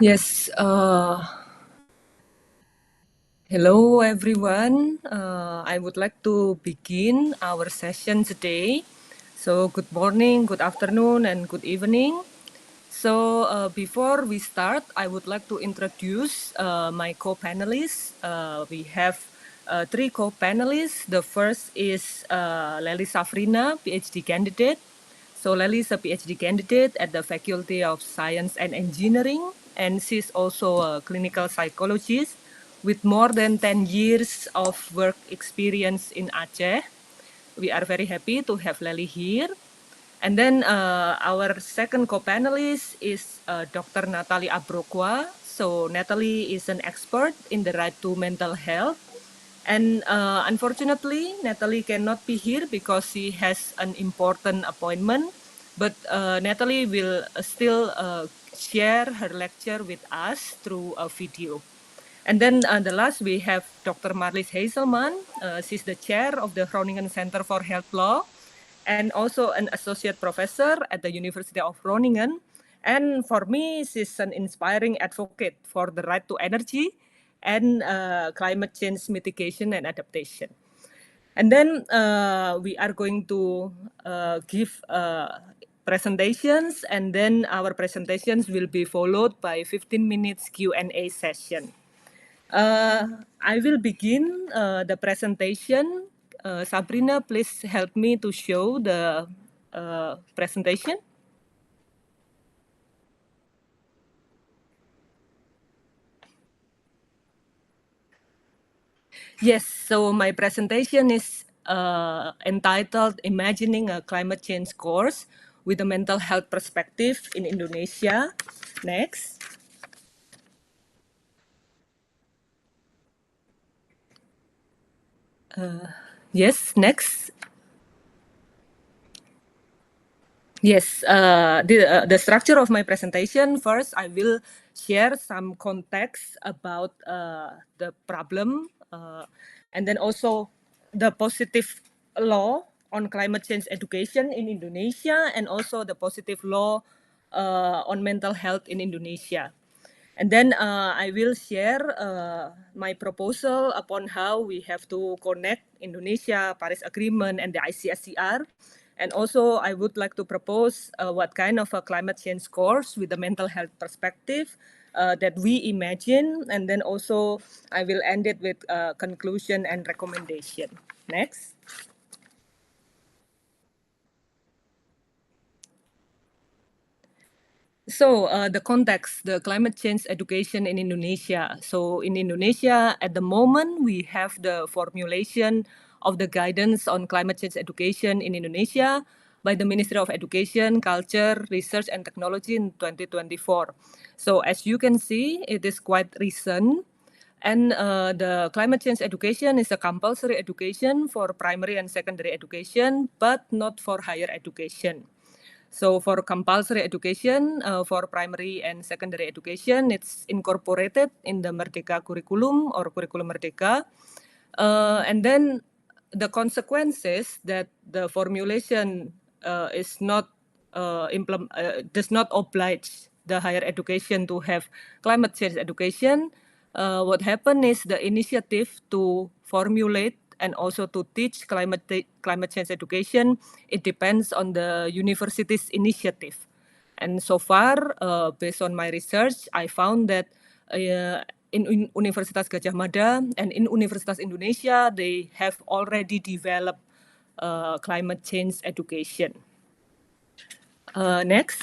Yes, hello everyone. I would like to begin our session today. So, good morning, good afternoon, and good evening. So, before we start, I would like to introduce my co-panelists. We have three co-panelists. The first is Lely Safrina, PhD candidate. So Lely is a PhD candidate at the Faculty of Science and Engineering, and she's also a clinical psychologist with more than 10 years of work experience in Aceh. We are very happy to have Lely here. And then our second co-panelist is Dr. Natalie Abrokwa. So Natalie is an expert in the right to mental health. And unfortunately, Natalie cannot be here because she has an important appointment. But Natalie will still share her lecture with us through a video. And then the last, we have Dr. Marlies Hazelman. She's the chair of the Groningen Center for Health Law and also an associate professor at the University of Groningen. And for me, she's an inspiring advocate for the right to energy and climate change mitigation and adaptation. And then we are going to give presentations, and then our presentations will be followed by 15 minutes Q&A session. I will begin the presentation. Sabrina, please help me to show the presentation. Yes, so my presentation is entitled Imagining a Climate Change Course with a Mental Health Perspective in Indonesia. Next. Yes, next. Yes, the structure of my presentation, first I will share some context about the problem and then also the positive law on climate change education in Indonesia and also the positive law on mental health in Indonesia. And then I will share my proposal upon how we have to connect Indonesia, Paris Agreement, and the ICSCR. And also, I would like to propose what kind of a climate change course with a mental health perspective that we imagine. And then also, I will end it with conclusion and recommendation. Next. So the context, the climate change education in Indonesia. So in Indonesia, at the moment, we have the formulation of the guidance on climate change education in Indonesia by the Ministry of Education, Culture, Research and Technology in 2024. So as you can see, it is quite recent. And the climate change education is a compulsory education for primary and secondary education, but not for higher education. So for compulsory education, for primary and secondary education, it's incorporated in the Merdeka curriculum or curriculum Merdeka. And then the consequences that the formulation is not does not oblige the higher education to have climate change education. What happened is the initiative to formulate and also to teach climate change education, it depends on the university's initiative. And so far, based on my research, I found that in Universitas Gadjah Mada and in Universitas Indonesia, they have already developed climate change education. Next.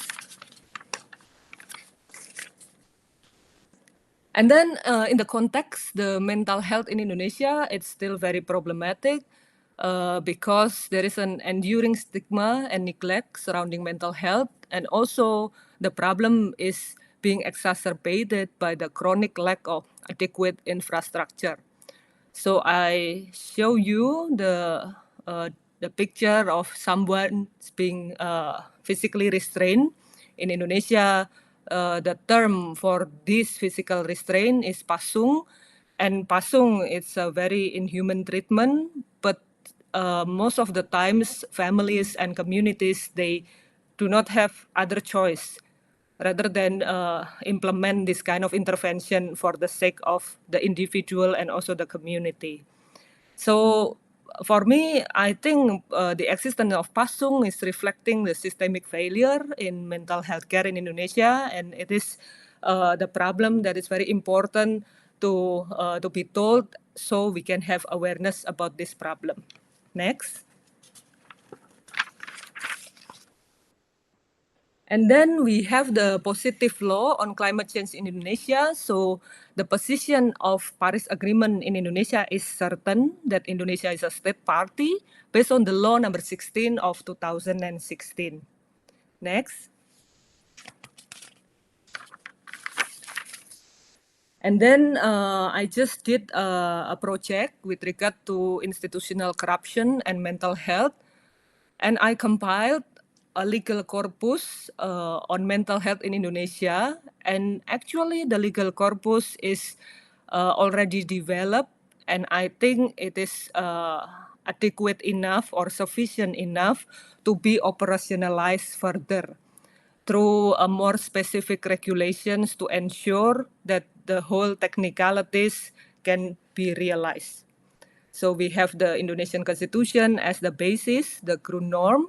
And then in the context, the mental health in Indonesia, it's still very problematic because there is an enduring stigma and neglect surrounding mental health. And also the problem is being exacerbated by the chronic lack of adequate infrastructure. So I show you the picture of someone being physically restrained. In Indonesia, the term for this physical restraint is pasung, and pasung is a very inhuman treatment. But most of the times, families and communities they do not have other choice rather than implement this kind of intervention for the sake of the individual and also the community. So for me, I think the existence of pasung is reflecting the systemic failure in mental health care in Indonesia, and it is the problem that is very important to be told so we can have awareness about this problem. Next. And then we have the positive law on climate change in Indonesia. So the position of Paris Agreement in Indonesia is certain that Indonesia is a state party based on the law number 16 of 2016. Next. And then I just did a project with regard to institutional corruption and mental health. And I compiled a legal corpus on mental health in Indonesia. And actually, the legal corpus is already developed, and I think it is adequate enough or sufficient enough to be operationalized further through more specific regulations to ensure that the whole technicalities can be realized. So we have the Indonesian Constitution as the basis, the ground norm,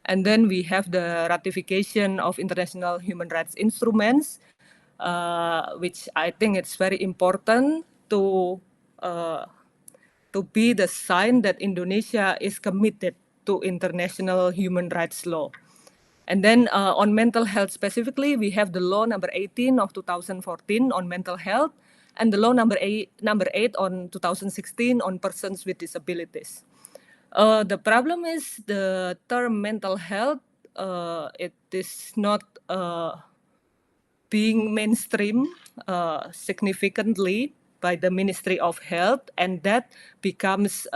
and then we have the ratification of international human rights instruments, which I think it's very important uh, to be the sign that Indonesia is committed to international human rights law. And then on mental health specifically, we have the law number 18 of 2014 on mental health, and the law number 8 on 2016 on persons with disabilities. The problem is the term mental health, it is not being mainstream significantly by the Ministry of Health, and that becomes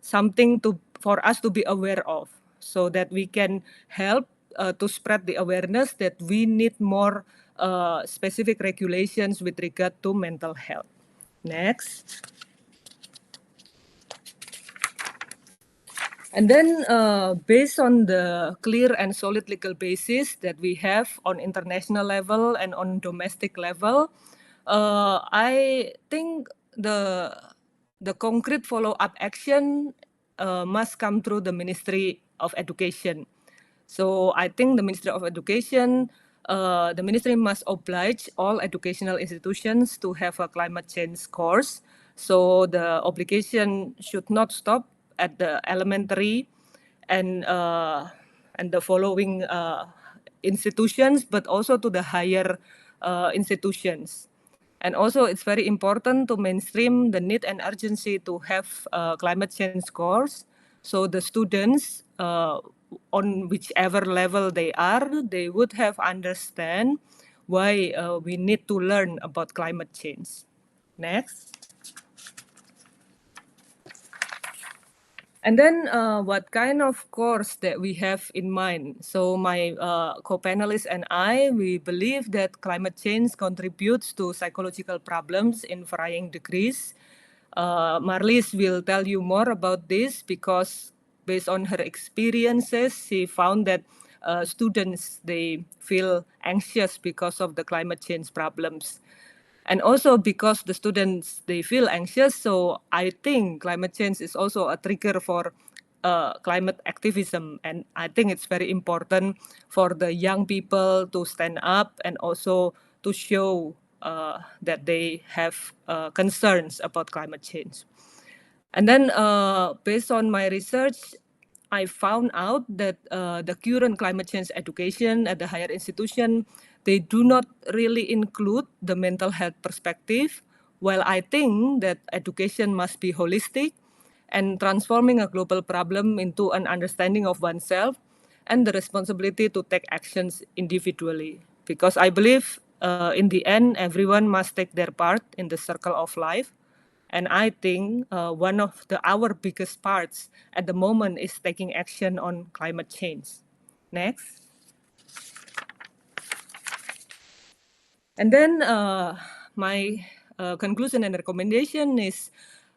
something for us to be aware of, so that we can help to spread the awareness that we need more specific regulations with regard to mental health. Next. And then based on the clear and solid legal basis that we have on international level and on domestic level, I think the concrete follow-up action must come through the Ministry of Education. So I think the Ministry of Education, the ministry must oblige all educational institutions to have a climate change course. So the obligation should not stop at the elementary and the following institutions, but also to the higher institutions. And also, it's very important to mainstream the need and urgency to have climate change course. So the students, on whichever level they are, they would have understand why we need to learn about climate change. Next. And then what kind of course that we have in mind? So my co-panelists and I, we believe that climate change contributes to psychological problems in varying degrees. Marlies will tell you more about this because based on her experiences, she found that students, they feel anxious because of the climate change problems. And also because the students, they feel anxious, so I think climate change is also a trigger for climate activism. And I think it's very important for the young people to stand up and also to show that they have concerns about climate change. And then based on my research, I found out that the current climate change education at the higher institution, they do not really include the mental health perspective. While I think that education must be holistic and transforming a global problem into an understanding of oneself and the responsibility to take actions individually. Because I believe in the end, everyone must take their part in the circle of life. And I think one of our biggest parts at the moment is taking action on climate change. Next. And then my conclusion and recommendation is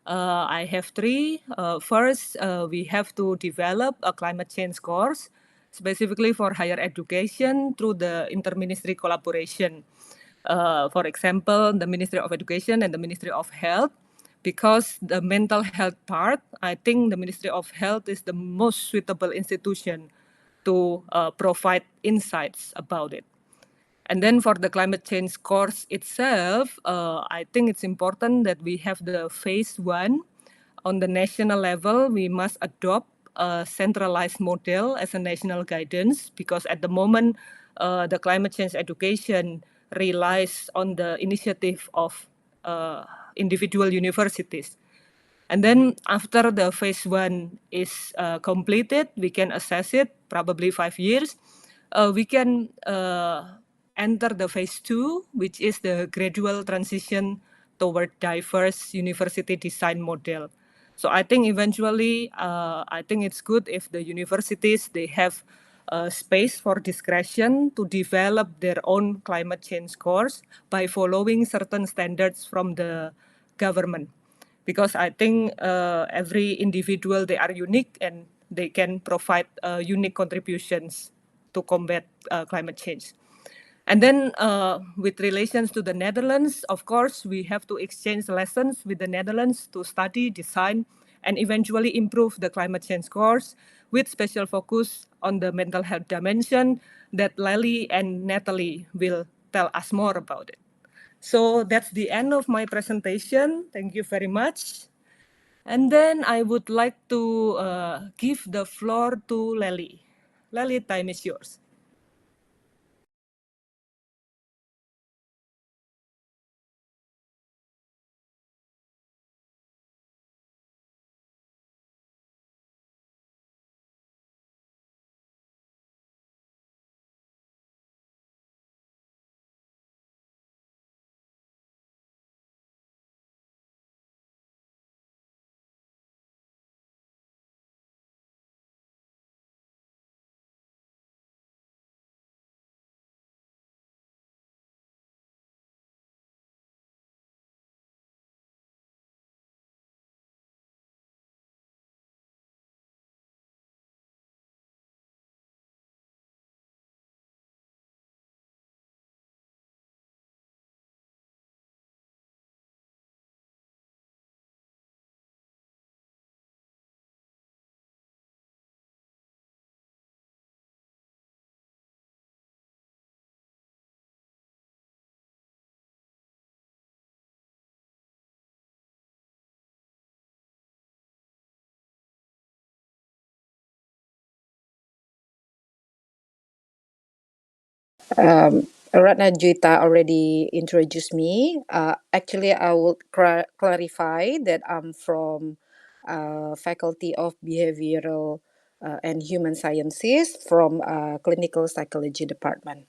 I have three. First, we have to develop a climate change course specifically for higher education through the interministry collaboration. For example, the Ministry of Education and the Ministry of Health, because the mental health part, I think the Ministry of Health is the most suitable institution to provide insights about it. And then for the climate change course itself, I think it's important that we have the phase one. On the national level, we must adopt a centralized model as a national guidance because at the moment, the climate change education relies on the initiative of individual universities. And then after the phase one is completed, we can assess it, probably 5 years. We can enter the phase two, which is the gradual transition toward diverse university design model. So I think eventually, I think it's good if the universities, they have space for discretion to develop their own climate change course by following certain standards from the government, because I think every individual, they are unique and they can provide unique contributions to combat climate change. And then with relations to the Netherlands, of course, we have to exchange lessons with the Netherlands to study, design, and eventually improve the climate change course with special focus on the mental health dimension that Lely and Natalie will tell us more about it. So that's the end of my presentation. Thank you very much. And then I would like to give the floor to Lely. Lely, time is yours. Ratna Juita already introduced me. Actually, I will clarify that I'm from Faculty of Behavioral and Human Sciences from Clinical Psychology Department.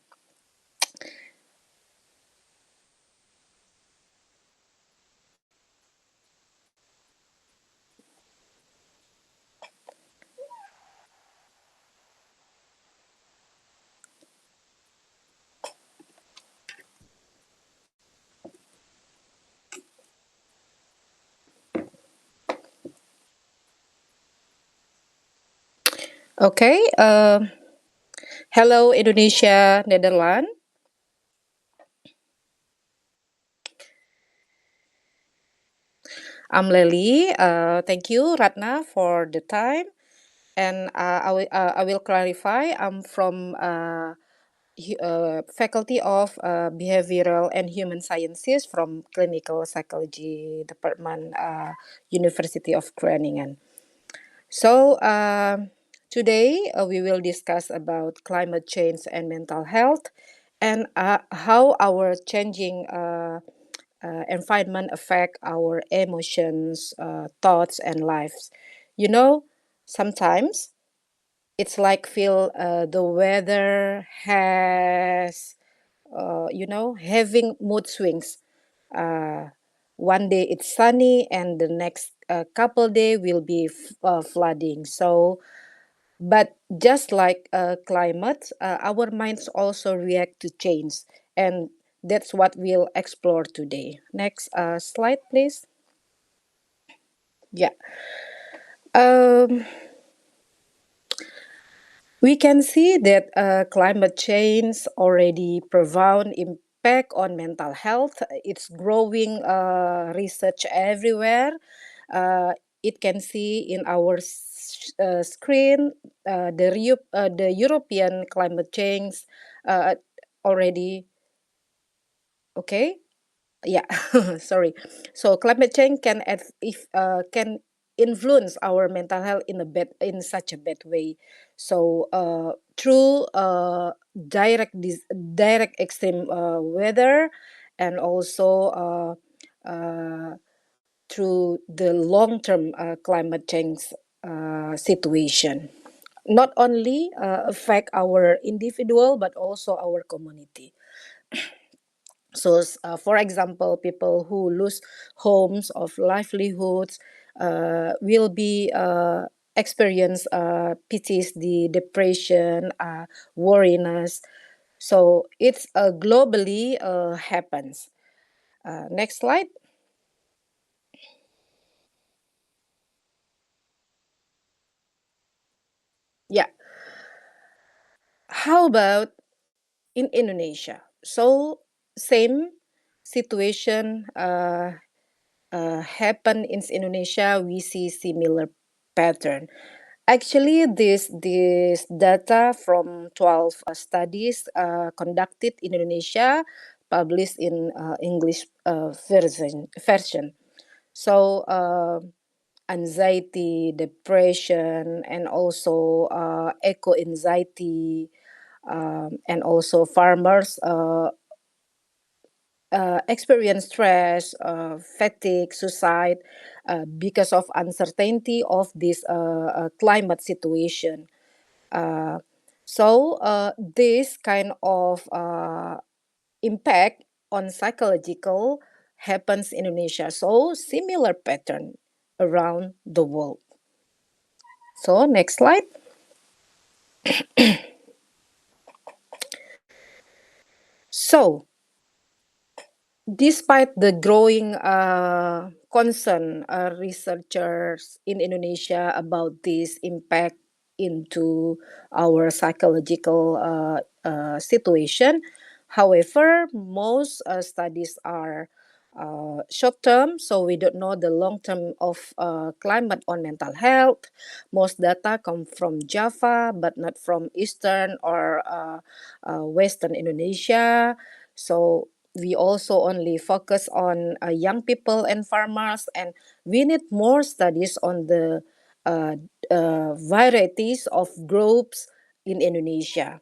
Okay. Hello, Indonesia, Netherlands. I'm Lely. Thank you, Ratna, for the time. And I will clarify. I'm from Faculty of Behavioral and Human Sciences from Clinical Psychology Department, University of Groningen. So today we will discuss about climate change and mental health, and how our changing environment affect our emotions, thoughts, and lives. You know, sometimes it's like feel the weather has having mood swings. uh, One day it's sunny and the next couple day will be flooding. So but just like climate, our minds also react to change, and that's what we'll explore today. Next slide, please. Yeah. um, We can see that climate change already profound impact on mental health. It's growing research everywhere. It can see in our screen the European climate change uh, already. Okay. Yeah, sorry. So climate change can if can influence our mental health in such a bad way. So through direct extreme weather, and also through the long term climate change situation, not only affect our individual but also our community. So, for example, people who lose homes of livelihoods will be experience PTSD, depression, worriness. So it's globally happens. Next slide. Yeah. How about in Indonesia? So same situation happen in Indonesia. We see similar pattern. Actually, this data from 12 studies conducted in Indonesia, published in English version. So anxiety, depression, and also eco anxiety, and also farmers experience stress, fatigue, suicide because of uncertainty of this climate situation. Uh, so this kind of impact on psychological happens in Indonesia. So similar pattern around the world. So next slide. So despite the growing concern, researchers in Indonesia about this impact into our psychological situation, however, most studies are short term, so we don't know the long term of climate on mental health. Most data come from Java, but not from Eastern or Western Indonesia. So we also only focus on young people and farmers, and we need more studies on the uh, varieties of groups in Indonesia.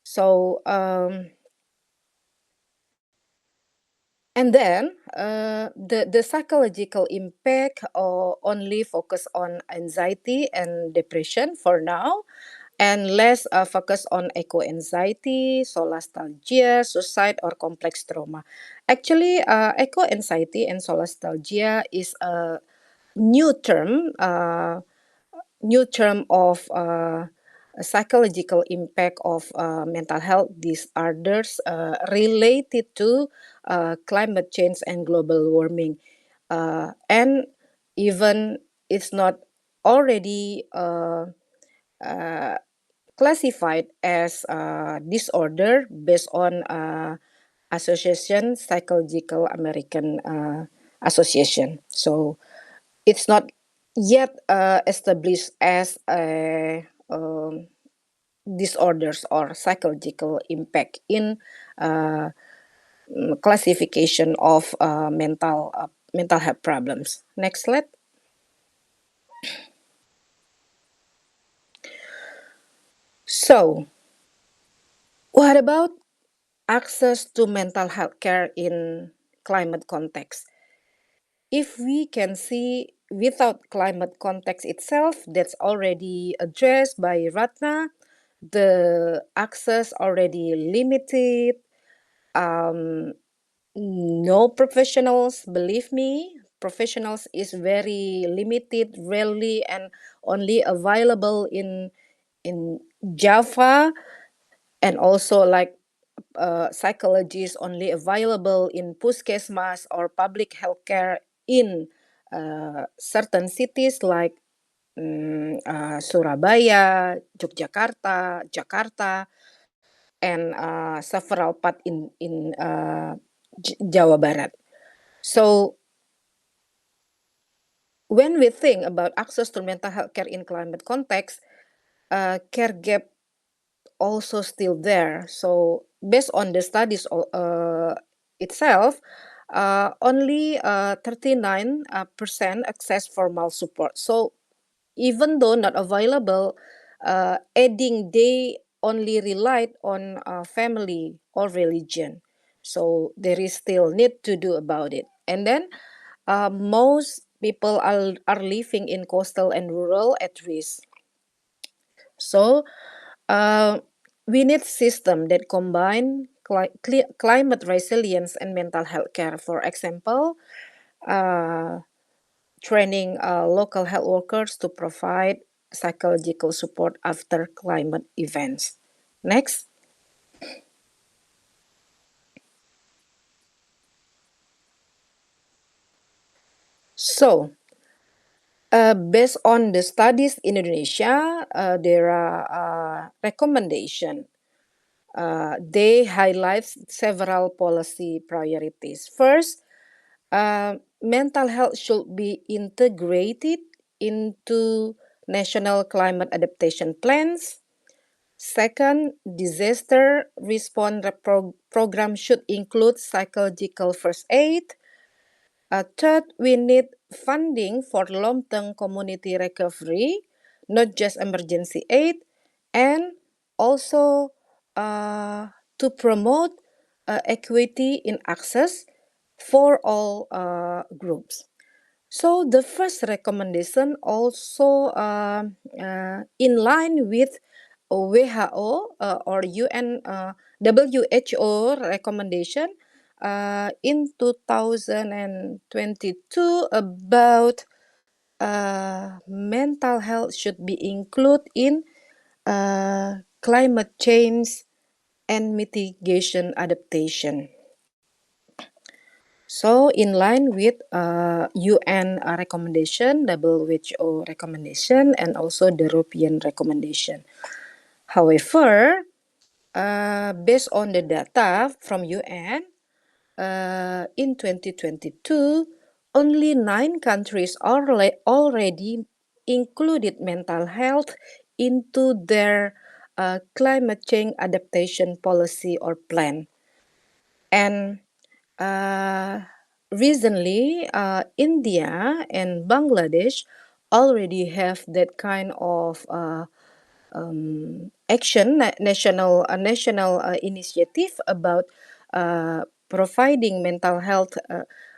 So and then the psychological impact only focus on anxiety and depression for now, and less focus on eco anxiety, solastalgia, suicide, or complex trauma. Actually, eco anxiety and solastalgia is a new term. New term of psychological impact of mental health disorders related to climate change and global warming. And even it's not already classified as disorder based on Association Psychological American Association. So it's not yet established as a disorders or psychological impact in uh, classification of mental health problems. Next slide. So, what about access to mental health care in climate context? If we can see without climate context itself, that's already addressed by Ratna, the access already limited. No professionals, believe me, professionals is very limited, rarely and only available in Java, and also like psychologists only available in puskesmas or public healthcare in certain cities like Surabaya, Yogyakarta, Jakarta, and several part in Jawa Barat. So when we think about access to mental health care in climate context, care gap also still there. So based on the studies itself, only 39% access formal support. So even though not available, adding they only relied on family or religion. So there is still need to do about it. And then most people are living in coastal and rural at risk. So uh, we need system that combine climate resilience and mental health care. For example, uh, training local health workers to provide psychological support after climate events. Next. So, based on the studies in Indonesia, there are recommendation. They highlight several policy priorities. First, mental health should be integrated into national climate adaptation plans. Second, disaster response program should include psychological first aid. Third, we need funding for long-term community recovery, not just emergency aid, and also to promote equity in access for all groups. So the first recommendation also in line with WHO or UN WHO recommendation in 2022 about mental health should be included in climate change and mitigation adaptation. So, in line with UN recommendation, WHO recommendation, and also the European recommendation. However, based on the data from UN, in 2022, only 9 countries already included mental health into their climate change adaptation policy or plan. And uh, recently, India and Bangladesh already have that kind of action, national initiative about providing mental health,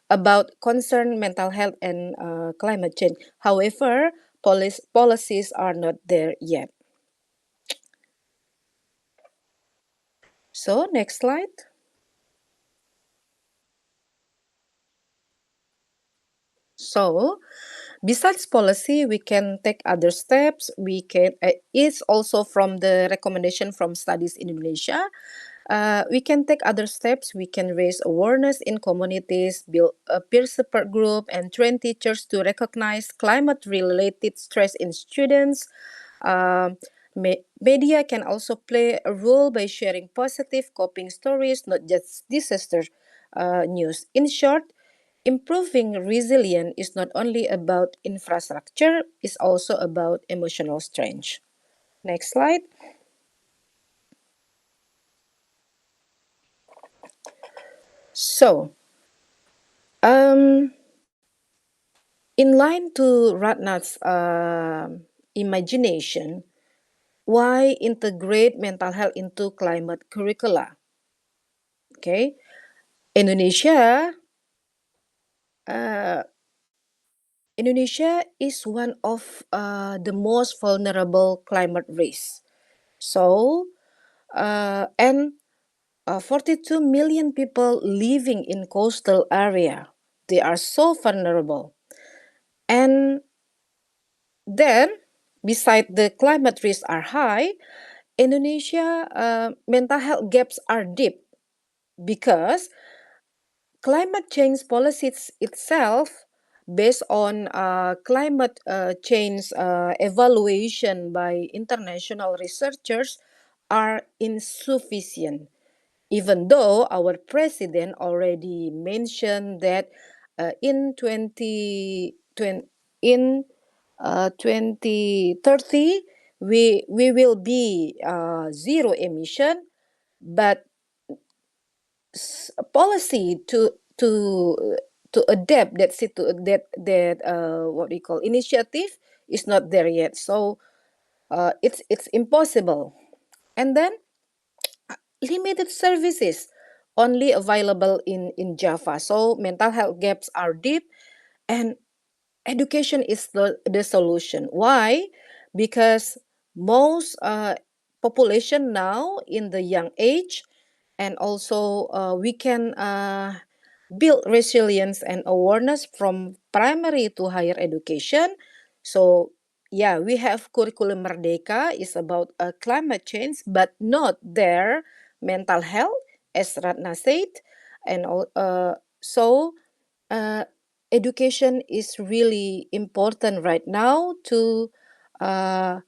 about concern mental health and climate change. However, policies are not there yet. So, next slide. So, besides policy, we can take other steps. We can it's also from the recommendation from studies in Indonesia. We can take other steps. We can raise awareness in communities, build a peer support group, and train teachers to recognize climate-related stress in students. Media can also play a role by sharing positive coping stories, not just disaster news. In short, improving resilience is not only about infrastructure, it's also about emotional strength. Next slide. So, um, in line to Ratnat's imagination, why integrate mental health into climate curricula? Okay, Indonesia, uh, Indonesia is one of the most vulnerable climate risks. So, and 42 million people living in coastal area, they are so vulnerable. And then, beside the climate risks are high, Indonesia mental health gaps are deep because climate change policies itself, based on climate change evaluation by international researchers, are insufficient. Even though our president already mentioned that in 2020, in 2030 we will be zero emission, but policy to adapt that what we call initiative is not there yet. So it's impossible. And then limited services only available in Java. So mental health gaps are deep, and education is the solution. Why? Because most population now in the young age, and also we can build resilience and awareness from primary to higher education. So yeah, we have curriculum Merdeka is about climate change, but not their mental health, as Ratna said, and so uh, education is really important right now uh,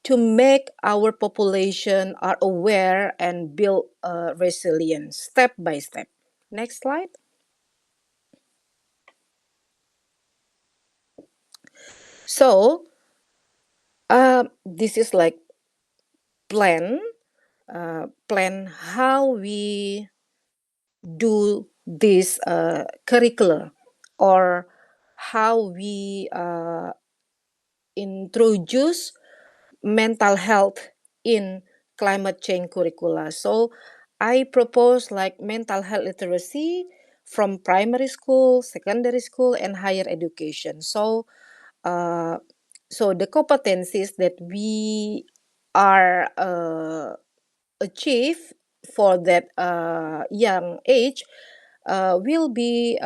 to make our population are aware and build resilience step by step. Next slide. So this is like plan plan how we do this curricula, or how we introduce mental health in climate change curricula. So I propose like mental health literacy from primary school, secondary school, and higher education. Uh, so the competencies that we are achieve for that young age will be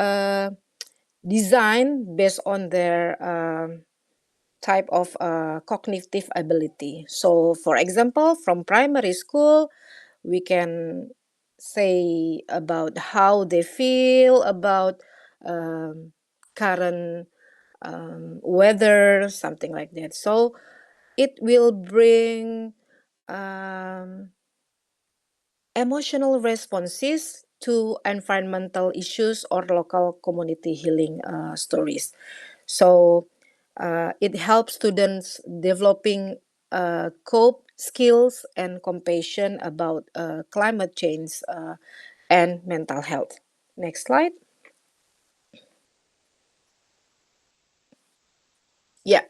designed based on their type of cognitive ability. So, for example, from primary school, we can say about how they feel about um, current weather, something like that. So, it will bring um, emotional responses to environmental issues or local community healing stories. So it helps students developing cope skills and compassion about climate change and mental health. Next slide. Yeah.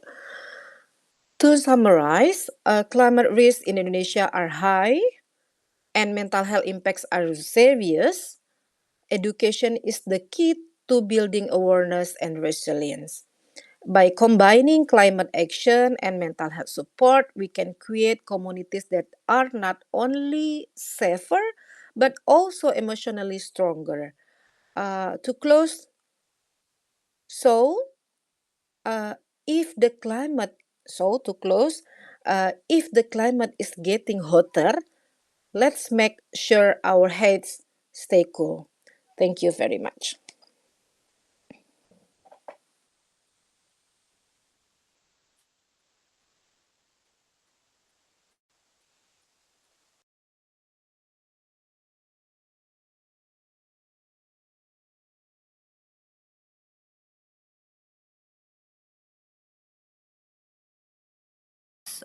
To summarize, climate risks in Indonesia are high and mental health impacts are serious. Education is the key to building awareness and resilience. By combining climate action and mental health support, we can create communities that are not only safer but also emotionally stronger. To close, so uh, if the climate, to close, if the climate is getting hotter, let's make sure our heads stay cool. Thank you very much.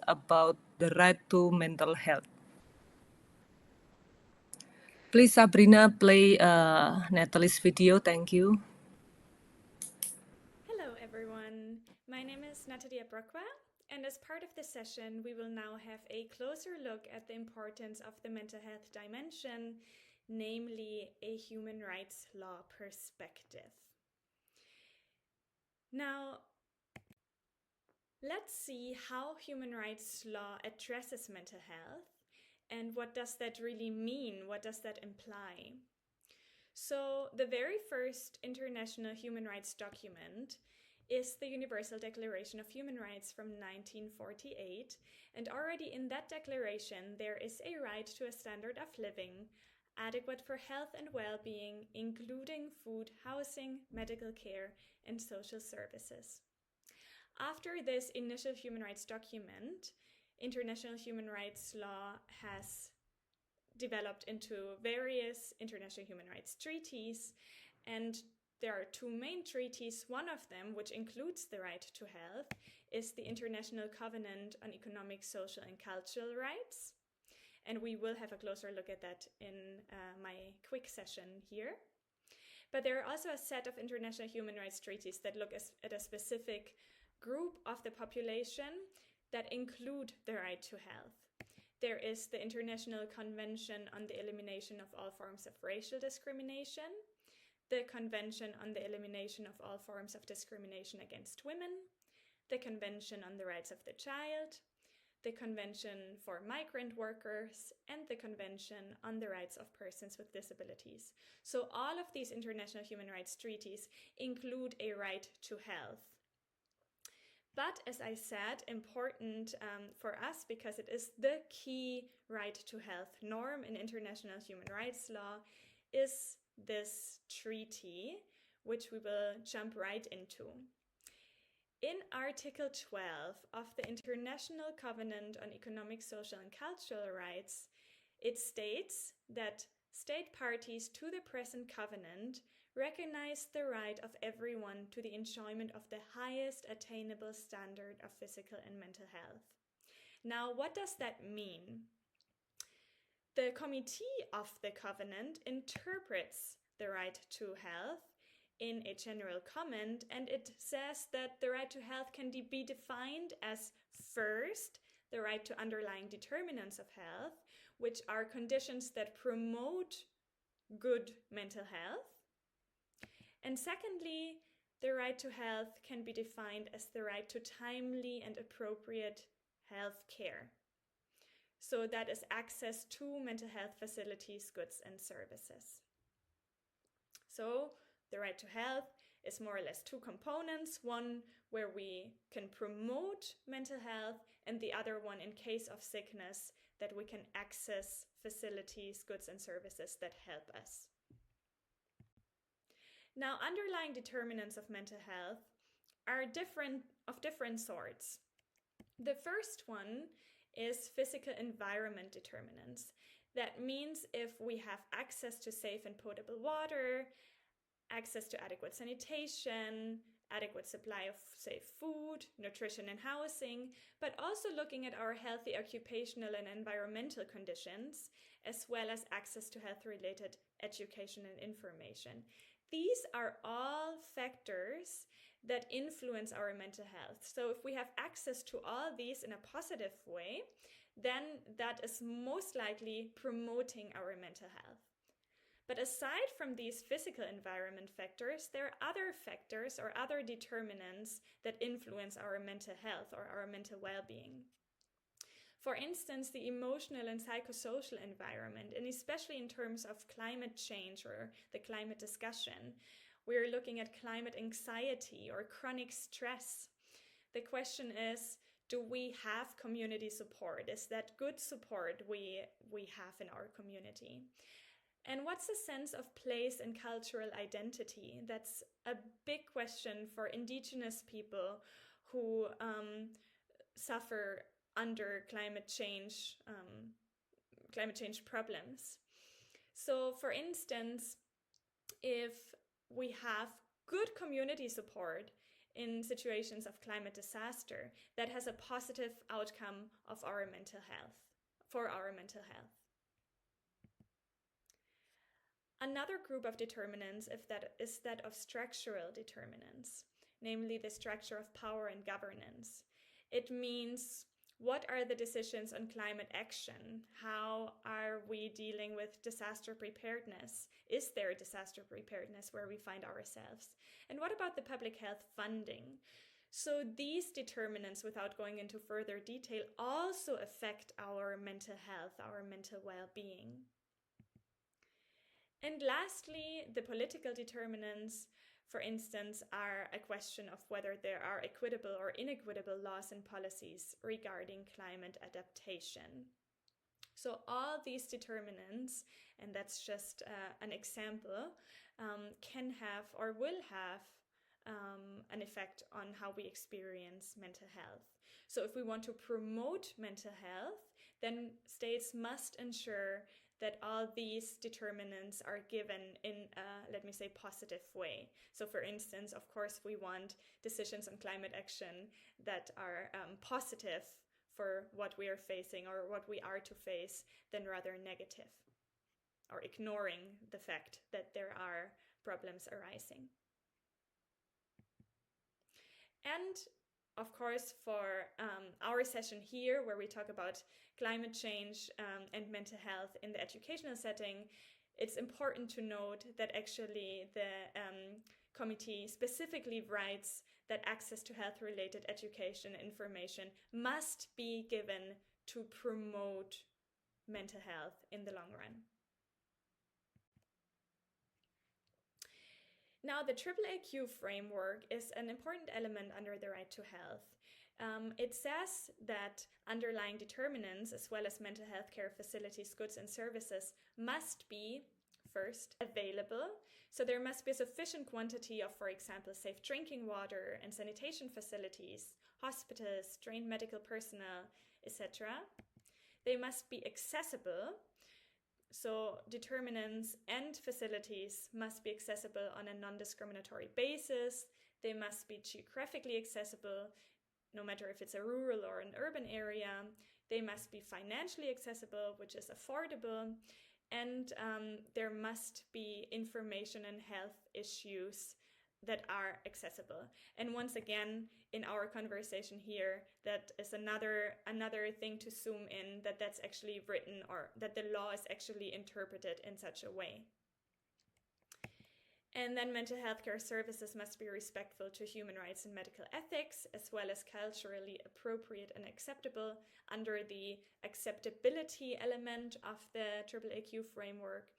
about the right to mental health. Please, Sabrina, play Natalie's video. Thank you. Hello everyone, my name is Natalia Brocqua, and as part of this session we will now have a closer look at the importance of the mental health dimension, namely a human rights law perspective. Now, let's see how human rights law addresses mental health and what does that really mean, what does that imply. So, the very first international human rights document is the Universal Declaration of Human Rights from 1948. And already in that declaration, there is a right to a standard of living adequate for health and well-being, including food, housing, medical care, and social services. After this initial human rights document, international human rights law has developed into various international human rights treaties, and there are two main treaties. One of them, which includes the right to health, is the International Covenant on Economic, Social and Cultural Rights, and we will have a closer look at that in my quick session here. But there are also a set of international human rights treaties that look at a specific group of the population that include the right to health. There is the International Convention on the Elimination of All Forms of Racial Discrimination, the Convention on the Elimination of All Forms of Discrimination Against Women, the Convention on the Rights of the Child, the Convention for Migrant Workers, and the Convention on the Rights of Persons with Disabilities. So all of these international human rights treaties include a right to health. But as I said, important for us because it is the key right to health norm in international human rights law is this treaty, which we will jump right into. In Article 12 of the International Covenant on Economic, Social and Cultural Rights, it states that state parties to the present covenant recognize the right of everyone to the enjoyment of the highest attainable standard of physical and mental health. Now, what does that mean? The Committee of the Covenant interprets the right to health in a general comment, and it says that the right to health can be defined as first, the right to underlying determinants of health, which are conditions that promote good mental health. And secondly, the right to health can be defined as the right to timely and appropriate health care. So that is access to mental health facilities, goods and services. So the right to health is more or less two components, one where we can promote mental health and the other one in case of sickness that we can access facilities, goods and services that help us. Now, underlying determinants of mental health are of different sorts. The first one is physical environment determinants. That means if we have access to safe and potable water, access to adequate sanitation, adequate supply of safe food, nutrition and housing, but also looking at our healthy occupational and environmental conditions, as well as access to health-related education and information. These are all factors that influence our mental health. So if we have access to all these in a positive way, then that is most likely promoting our mental health. But aside from these physical environment factors, there are other factors or other determinants that influence our mental health or our mental well-being. For instance, the emotional and psychosocial environment, and especially in terms of climate change or the climate discussion, we're looking at climate anxiety or chronic stress. The question is, do we have community support? Is that good support we have in our community? And what's the sense of place and cultural identity? That's a big question for indigenous people who suffer under climate change problems. So, for instance, if we have good community support in situations of climate disaster that has a positive outcome of our mental health, for our mental health. Another group of determinants is that of structural determinants, namely the structure of power and governance. It means, what are the decisions on climate action? How are we dealing with disaster preparedness? Is there disaster preparedness where we find ourselves? And what about the public health funding? So these determinants, without going into further detail, also affect our mental health, our mental well-being. And lastly, the political determinants, for instance, are a question of whether there are equitable or inequitable laws and policies regarding climate adaptation. So all these determinants, and that's just an example, can have or will have an effect on how we experience mental health. So if we want to promote mental health, then states must ensure that all these determinants are given in a, let me say, positive way. So for instance, of course, we want decisions on climate action that are positive for what we are facing or what we are to face, than rather negative, or ignoring the fact that there are problems arising. And of course, for our session here, where we talk about climate change and mental health in the educational setting, it's important to note that actually the committee specifically writes that access to health-related education and information must be given to promote mental health in the long run. Now, the AAAQ framework is an important element under the right to health. It says that underlying determinants, as well as mental health care facilities, goods, and services, must be, first, available. So there must be a sufficient quantity of, for example, safe drinking water and sanitation facilities, hospitals, trained medical personnel, etc. They must be accessible. So determinants and facilities must be accessible on a non-discriminatory basis. They must be geographically accessible, no matter if it's a rural or an urban area. They must be financially accessible, which is affordable. And there must be information and health issues that are accessible. And once again, in our conversation here, that is another thing to zoom in, that that's actually written, or that the law is actually interpreted in such a way. And then mental health care services must be respectful to human rights and medical ethics, as well as culturally appropriate and acceptable under the acceptability element of the AAAQ framework.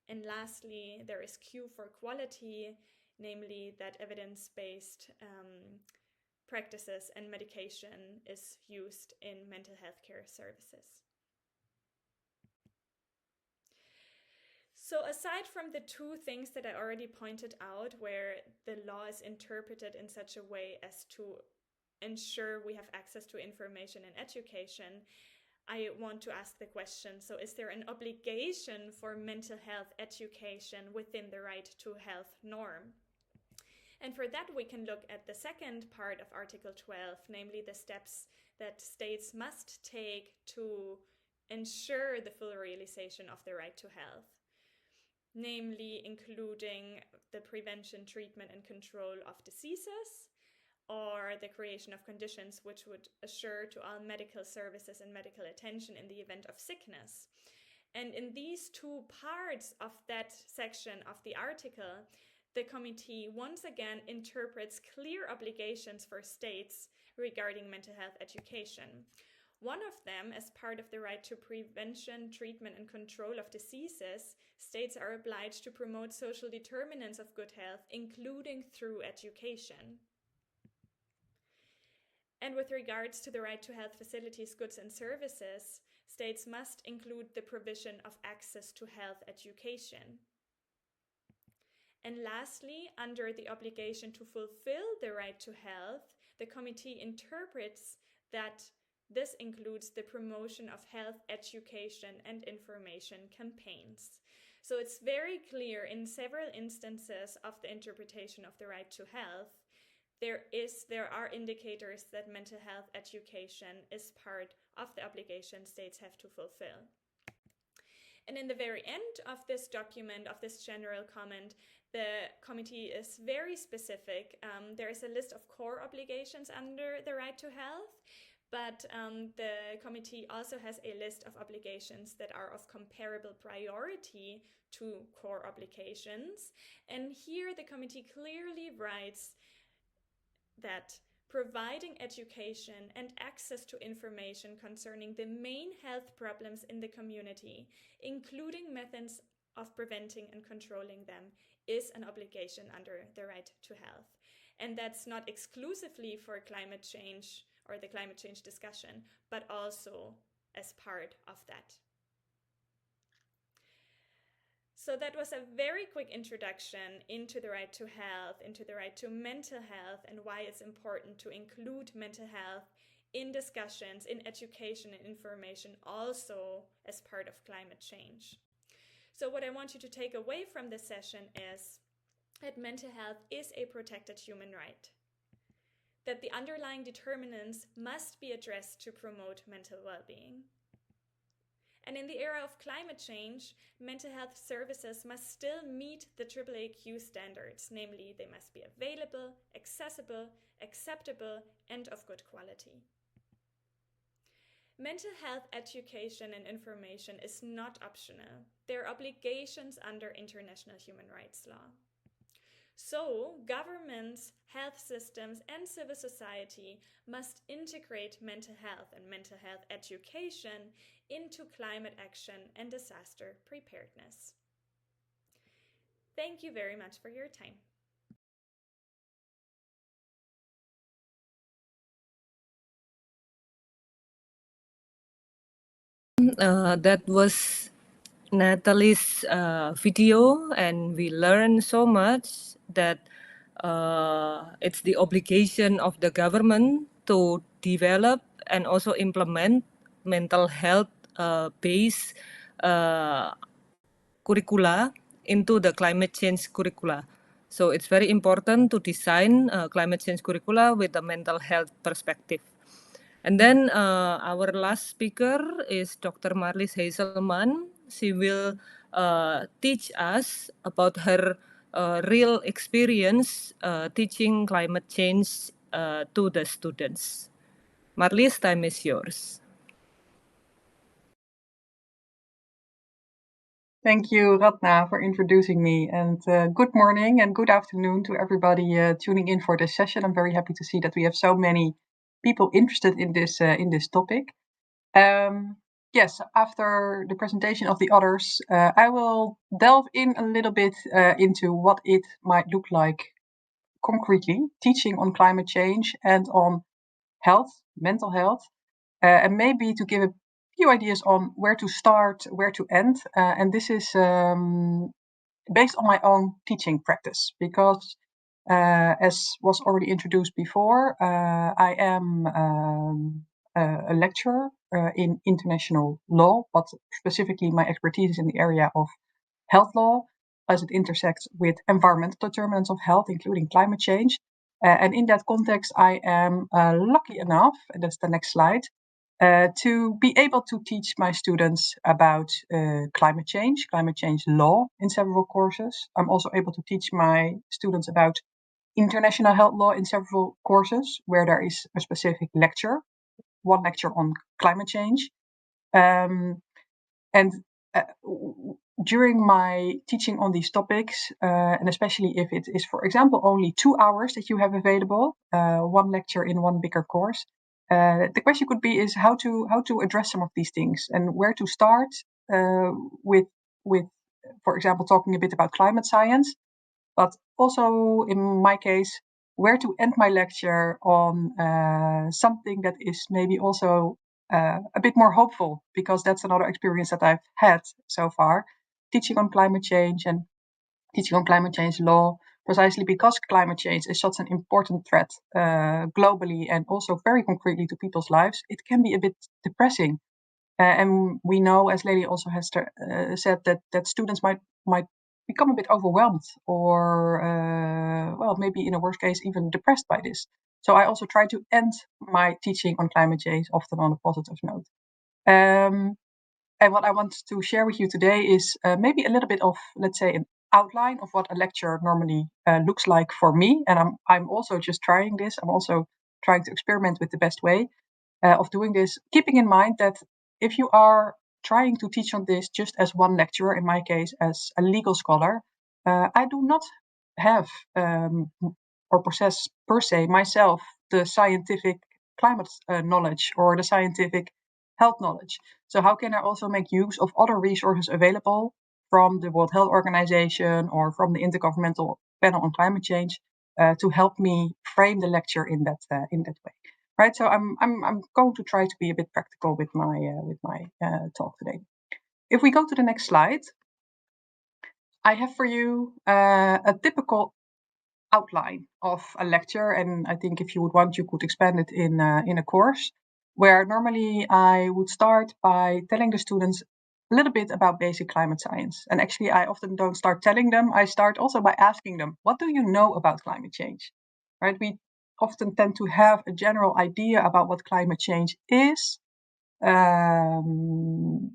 And lastly, there is Q for quality, namely that evidence-based practices and medication is used in mental health care services. So aside from the two things that I already pointed out, where the law is interpreted in such a way as to ensure we have access to information and education, I want to ask the question, so is there an obligation for mental health education within the right to health norm? And for that, we can look at the second part of Article 12, namely the steps that states must take to ensure the full realization of the right to health, namely including the prevention, treatment, and control of diseases, or the creation of conditions which would assure to all medical services and medical attention in the event of sickness. And in these two parts of that section of the article, the committee once again interprets clear obligations for states regarding mental health education. One of them, as part of the right to prevention, treatment, and control of diseases, states are obliged to promote social determinants of good health, including through education. And with regards to the right to health facilities, goods, and services, states must include the provision of access to health education. And lastly, under the obligation to fulfill the right to health, the committee interprets that this includes the promotion of health education and information campaigns. So it's very clear in several instances of the interpretation of the right to health there are indicators that mental health education is part of the obligation states have to fulfill. And in the very end of this document, of this general comment, the committee is very specific. There is a list of core obligations under the right to health, but the committee also has a list of obligations that are of comparable priority to core obligations. And here the committee clearly writes that providing education and access to information concerning the main health problems in the community, including methods of preventing and controlling them, is an obligation under the right to health. And that's not exclusively for climate change or the climate change discussion, but also as part of that. So that was a very quick introduction into the right to health, into the right to mental health, and why it's important to include mental health in discussions, in education and information, also as part of climate change. So what I want you to take away from this session is that mental health is a protected human right, that the underlying determinants must be addressed to promote mental well-being. And in the era of climate change, mental health services must still meet the AAAQ standards, namely they must be available, accessible, acceptable, and of good quality. Mental health education and information is not optional. They're obligations under international human rights law. So, governments, health systems, and civil society must integrate mental health and mental health education into climate action and disaster preparedness. Thank you very much for your time. That was Natalie's video, and we learned so much that it's the obligation of the government to develop and also implement mental health based curricula into the climate change curricula. So it's very important to design climate change curricula with a mental health perspective. And then our last speaker is Dr. Marlies Hazelman. She will teach us about her real experience teaching climate change to the students. Marlies, time is yours. Thank you, Ratna, for introducing me. And good morning and good afternoon to everybody tuning in for this session. I'm very happy to see that we have so many people interested in this topic. Yes, after the presentation of the others, I will delve in a little bit into what it might look like concretely, teaching on climate change and on health, mental health, and maybe to give a few ideas on where to start, where to end. And this is based on my own teaching practice, because as was already introduced before, I am a lecturer in international law, but specifically my expertise is in the area of health law as it intersects with environmental determinants of health, including climate change. And in that context, I am lucky enough, and that's the next slide, to be able to teach my students about climate change law in several courses. I'm also able to teach my students about international health law in several courses where there is a specific lecture, one lecture on climate change. And during my teaching on these topics, and especially if it is, for example, only 2 hours that you have available, one lecture in one bigger course, the question could be is how to address some of these things and where to start with, for example, talking a bit about climate science, but also in my case, where to end my lecture on something that is maybe also a bit more hopeful, because that's another experience that I've had so far, teaching on climate change and teaching on climate change law, precisely because climate change is such an important threat globally and also very concretely to people's lives. It can be a bit depressing. And we know, as Lady also has said, that students might become a bit overwhelmed or, well, maybe in a worst case, even depressed by this. So I also try to end my teaching on climate change often on a positive note. And what I want to share with you today is maybe a little bit of, let's say, an outline of what a lecture normally looks like for me. And I'm also just trying this. I'm also trying to experiment with the best way of doing this, keeping in mind that if you are trying to teach on this just as one lecturer, in my case as a legal scholar, I do not have or possess per se myself the scientific climate knowledge or the scientific health knowledge. So how can I also make use of other resources available from the World Health Organization or from the Intergovernmental Panel on Climate Change to help me frame the lecture in that way? Right, so I'm going to try to be a bit practical with my talk today. If we go to the next slide, I have for you a typical outline of a lecture, and I think if you would want, you could expand it in a course, where normally I would start by telling the students a little bit about basic climate science. And actually, I often don't start telling them. I start also by asking them, what do you know about climate change? Right? We often tend to have a general idea about what climate change is. Um,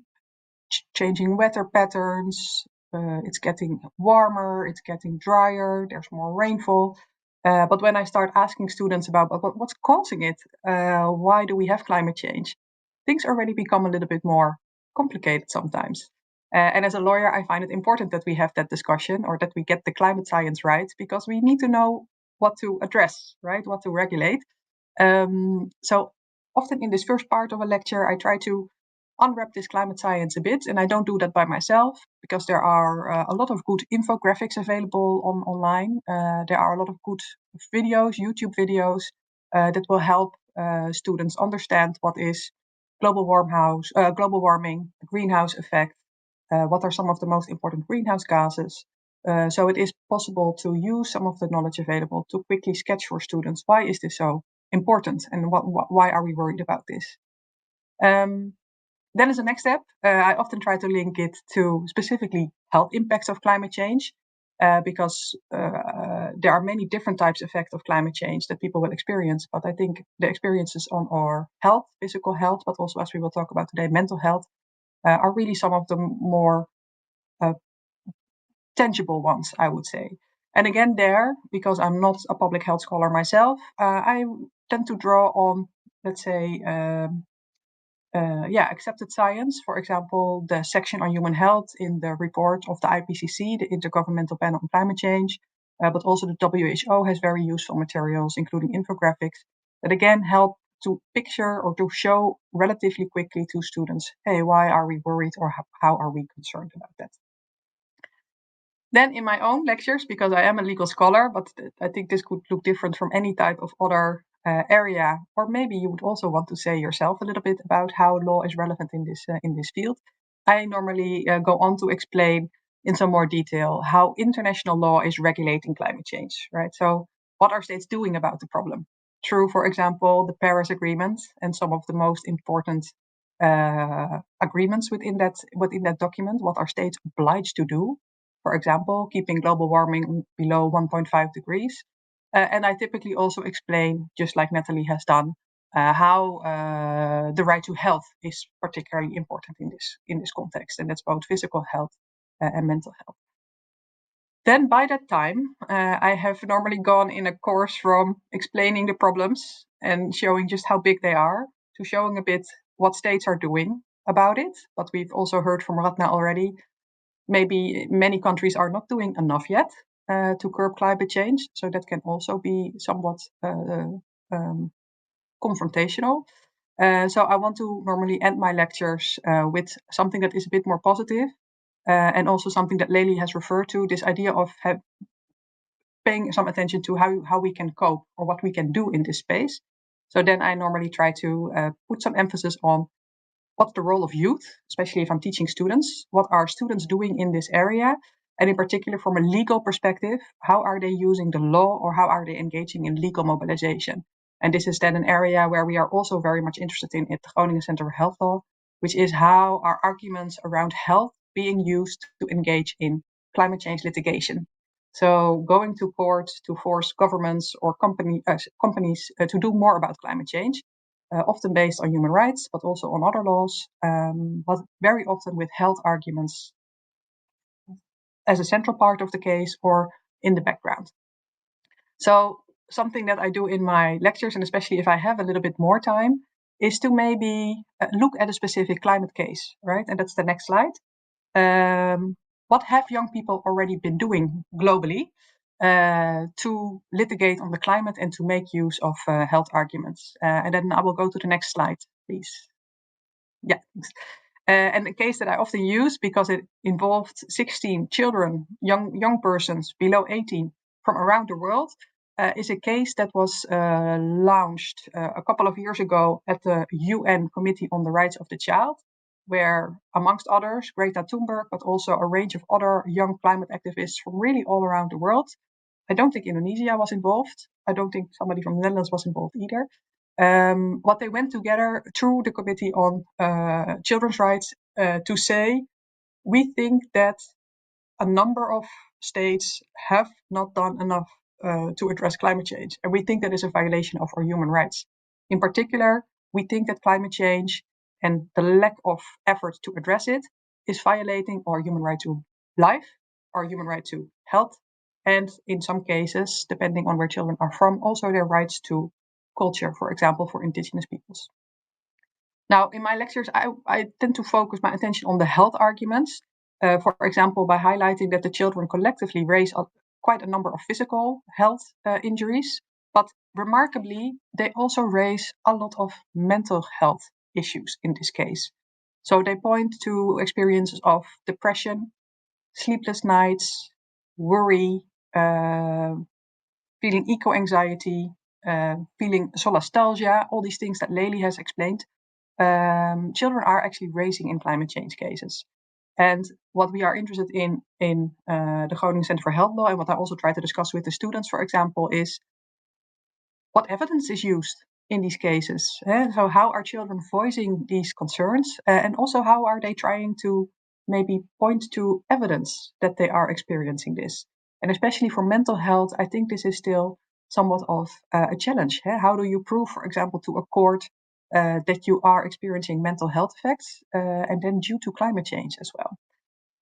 changing weather patterns, it's getting warmer, it's getting drier, there's more rainfall. But when I start asking students about what's causing it, why do we have climate change, things already become a little bit more complicated sometimes. And as a lawyer, I find it important that we have that discussion or that we get the climate science right, because we need to know what to address, right? What to regulate. So often in this first part of a lecture, I try to unwrap this climate science a bit, and I don't do that by myself because there are a lot of good infographics available online. There are a lot of good videos, YouTube videos, that will help students understand what is global warming, greenhouse effect, what are some of the most important greenhouse gases. So it is possible to use some of the knowledge available to quickly sketch for students why is this so important and why are we worried about this. Then as a next step, I often try to link it to specifically health impacts of climate change, because there are many different types of effects of climate change that people will experience. But I think the experiences on our health, physical health, but also, as we will talk about today, mental health, are really some of the more tangible ones, I would say. And again, there, because I'm not a public health scholar myself, I tend to draw on, let's say, accepted science. For example, the section on human health in the report of the IPCC, the Intergovernmental Panel on Climate Change, but also the WHO has very useful materials, including infographics, that again help to picture or to show relatively quickly to students, hey, why are we worried or how are we concerned about that? Then in my own lectures, because I am a legal scholar, but I think this could look different from any type of other area, or maybe you would also want to say yourself a little bit about how law is relevant in this field. I normally go on to explain in some more detail how international law is regulating climate change, right? So what are states doing about the problem? Through, for example, the Paris Agreement and some of the most important agreements within that document. What are states obliged to do? For example, keeping global warming below 1.5 degrees. And I typically also explain, just like Natalie has done, how the right to health is particularly important in this context, and that's both physical health and mental health. Then by that time, I have normally gone in a course from explaining the problems and showing just how big they are to showing a bit what states are doing about it. But we've also heard from Ratna already, maybe many countries are not doing enough yet to curb climate change. So that can also be somewhat confrontational. So I want to normally end my lectures with something that is a bit more positive, and also something that Lely has referred to, this idea of paying some attention to how we can cope or what we can do in this space. So then I normally try to put some emphasis on what's the role of youth, especially if I'm teaching students. What are students doing in this area? And in particular, from a legal perspective, how are they using the law or how are they engaging in legal mobilization? And this is then an area where we are also very much interested in at the Groningen Center for Health Law, which is how are arguments around health being used to engage in climate change litigation. So going to court to force governments or companies to do more about climate change, often based on human rights, but also on other laws, but very often with health arguments as a central part of the case or in the background. So something that I do in my lectures, and especially if I have a little bit more time, is to maybe look at a specific climate case, right? And that's the next slide. What have young people already been doing globally to litigate on the climate and to make use of health arguments? And then I will go to the next slide, please. Yeah. And a case that I often use because it involved 16 children, young persons below 18 from around the world, is a case that was launched a couple of years ago at the UN Committee on the Rights of the Child, where, amongst others, Greta Thunberg, but also a range of other young climate activists from really all around the world. I don't think Indonesia was involved. I don't think somebody from the Netherlands was involved either. What they went together through the Committee on Children's Rights to say, we think that a number of states have not done enough to address climate change. And we think that is a violation of our human rights. In particular, we think that climate change and the lack of effort to address it is violating our human right to life, our human right to health, and in some cases, depending on where children are from, also their rights to culture, for example, for indigenous peoples. Now, in my lectures, I tend to focus my attention on the health arguments, for example, by highlighting that the children collectively raise quite a number of physical health injuries, but remarkably, they also raise a lot of mental health issues in this case. So they point to experiences of depression, sleepless nights, worry, feeling eco-anxiety, feeling solastalgia, all these things that Lely has explained. Children are actually raising in climate change cases. And what we are interested in the Groningen Center for Health Law, and what I also try to discuss with the students, for example, is what evidence is used in these cases. So how are children voicing these concerns? And also how are they trying to maybe point to evidence that they are experiencing this? And especially for mental health, I think this is still somewhat of a challenge. How do you prove, for example, to a court that you are experiencing mental health effects and then due to climate change as well?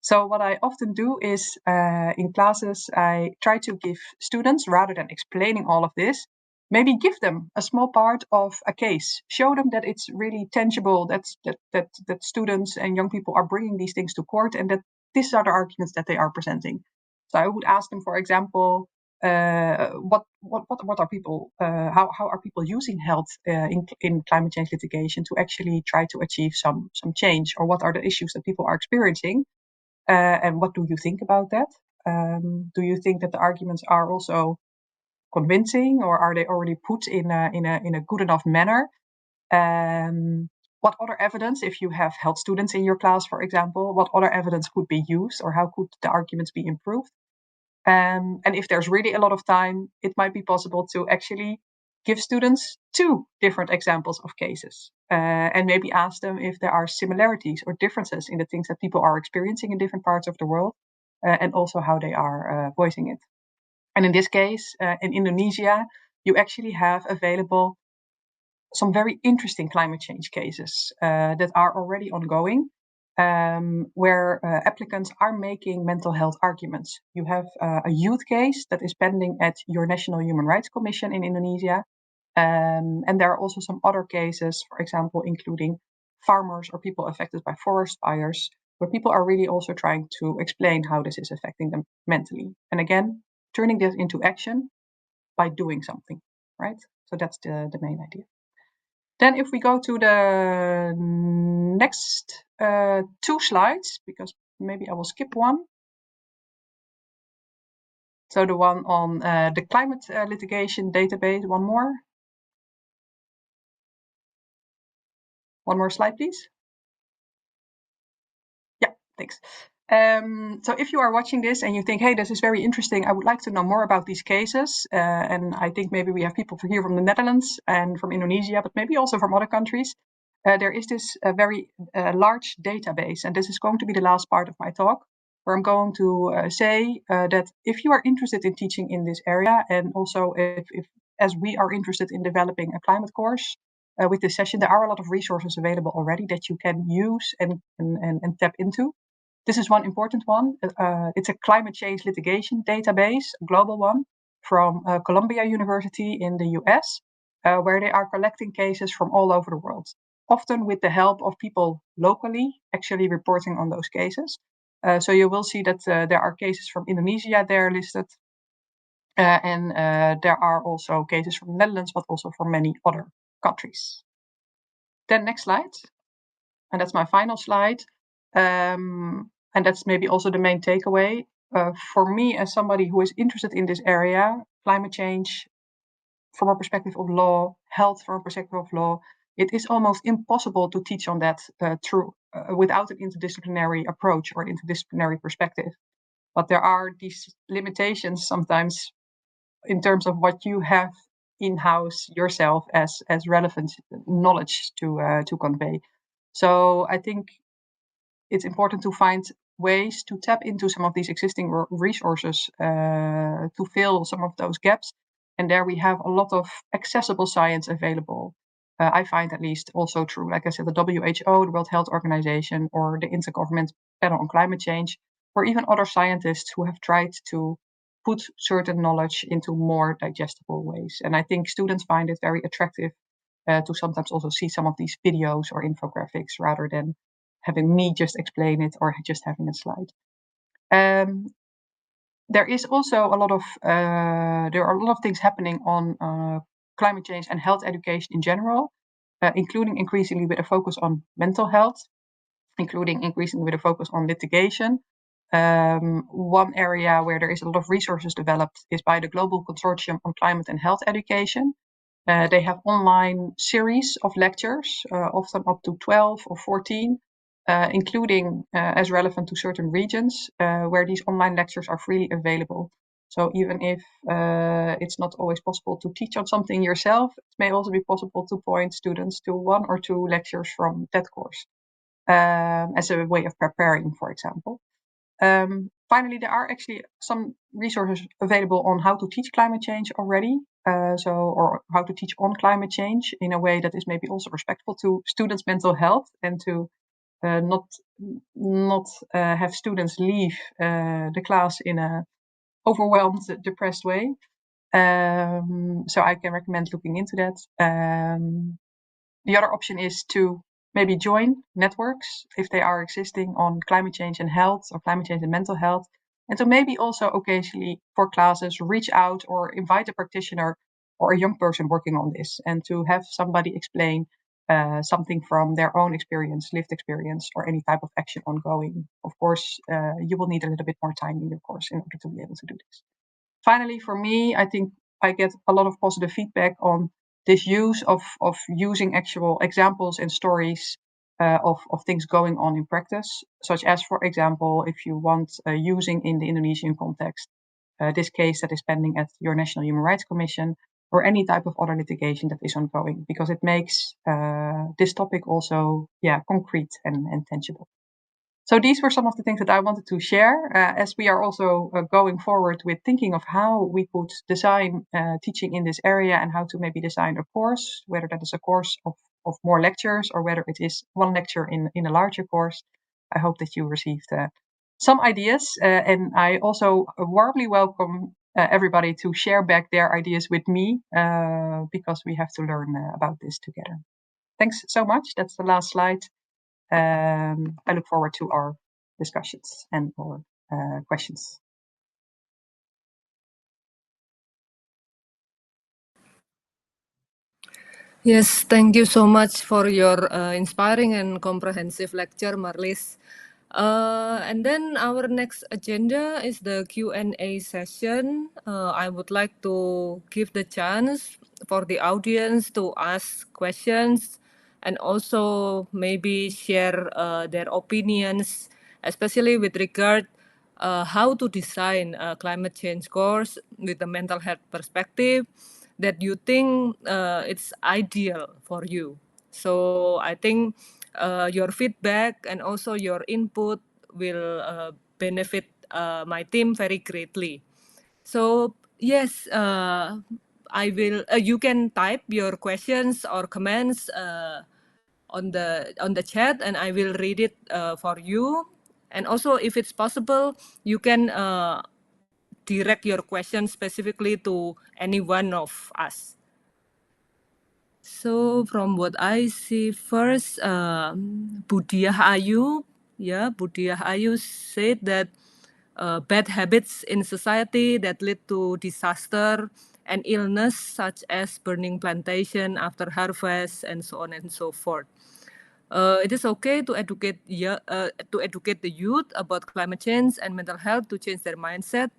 So what I often do is in classes, I try to give students, rather than explaining all of this, maybe give them a small part of a case, show them that it's really tangible, that students and young people are bringing these things to court, and that these are the arguments that they are presenting. So I would ask them, for example, what are people, how are people using health in climate change litigation to actually try to achieve some change, or what are the issues that people are experiencing? And what do you think about that? Do you think that the arguments are also convincing, or are they already put in a good enough manner? What other evidence, if you have health students in your class, for example, what other evidence could be used, or how could the arguments be improved? And if there's really a lot of time, it might be possible to actually give students 2 different examples of cases and maybe ask them if there are similarities or differences in the things that people are experiencing in different parts of the world and also how they are voicing it. And in this case, in Indonesia, you actually have available some very interesting climate change cases that are already ongoing, where applicants are making mental health arguments. You have a youth case that is pending at your National Human Rights Commission in Indonesia. And there are also some other cases, for example, including farmers or people affected by forest fires, where people are really also trying to explain how this is affecting them mentally. And again, turning this into action by doing something, right? So that's the main idea. Then if we go to the next 2 slides, because maybe I will skip one. So the one on the climate litigation database, one more. One more slide, please. Yeah, thanks. So if you are watching this and you think, hey, this is very interesting, I would like to know more about these cases. And I think maybe we have people here from the Netherlands and from Indonesia, but maybe also from other countries. There is this very large database, and this is going to be the last part of my talk, where I'm going to say that if you are interested in teaching in this area, and also if as we are interested in developing a climate course with this session, there are a lot of resources available already that you can use and tap into. This is one important one. It's a climate change litigation database, a global one, from Columbia University in the US, where they are collecting cases from all over the world, often with the help of people locally actually reporting on those cases. So you will see that there are cases from Indonesia there listed, and there are also cases from the Netherlands, but also from many other countries. Then next slide, and that's my final slide. And that's maybe also the main takeaway. For me, as somebody who is interested in this area, climate change from a perspective of law, health from a perspective of law, it is almost impossible to teach on that without an interdisciplinary approach or interdisciplinary perspective. But there are these limitations sometimes in terms of what you have in-house yourself as relevant knowledge to convey. So I think it's important to find ways to tap into some of these existing resources to fill some of those gaps. And there we have a lot of accessible science available. I find at least also through, like I said, the WHO, the World Health Organization, or the Intergovernmental Panel on Climate Change, or even other scientists who have tried to put certain knowledge into more digestible ways. And I think students find it very attractive to sometimes also see some of these videos or infographics rather than having me just explain it or just having a slide. There is also a lot of there are a lot of things happening on climate change and health education in general, including increasingly with a focus on mental health, including increasingly with a focus on litigation. One area where there is a lot of resources developed is by the Global Consortium on Climate and Health Education. They have online series of lectures, often up to 12 or 14, including as relevant to certain regions, where these online lectures are freely available. So even if it's not always possible to teach on something yourself, it may also be possible to point students to one or two lectures from that course as a way of preparing, for example. Finally, there are actually some resources available on how to teach climate change already. Or how to teach on climate change in a way that is maybe also respectful to students' mental health and to not have students leave the class in a overwhelmed, depressed way. So I can recommend looking into that. The other option is to maybe join networks if they are existing on climate change and health or climate change and mental health. And to maybe also occasionally for classes reach out or invite a practitioner or a young person working on this and to have somebody explain something from their own experience, lived experience, or any type of action ongoing. Of course, you will need a little bit more time in your course in order to be able to do this. Finally, for me, I think I get a lot of positive feedback on this use of using actual examples and stories of things going on in practice, such as, for example, if you want using in the Indonesian context this case that is pending at your National Human Rights Commission or any type of other litigation that is ongoing, because it makes this topic also, concrete and tangible. So these were some of the things that I wanted to share as we are also going forward with thinking of how we could design teaching in this area and how to maybe design a course, whether that is a course of more lectures or whether it is one lecture in a larger course. I hope that you received some ideas and I also warmly welcome everybody to share back their ideas with me because we have to learn about this together. Thanks so much. That's the last slide. I look forward to our discussions and our questions. Yes, thank you so much for your inspiring and comprehensive lecture, Marlis. And then our next agenda is the Q&A session. I would like to give the chance for the audience to ask questions and also maybe share their opinions, especially with regard how to design a climate change course with a mental health perspective that you think it's ideal for you. So I think your feedback and also your input will benefit my team very greatly. So yes, I will. You can type your questions or comments on the chat, and I will read it for you. And also, if it's possible, you can direct your question specifically to any one of us. So from what I see first, Budiah Ayu, Budiah Ayu said that bad habits in society that lead to disaster and illness, such as burning plantation after harvest and so on and so forth. It is okay to educate the youth about climate change and mental health to change their mindset,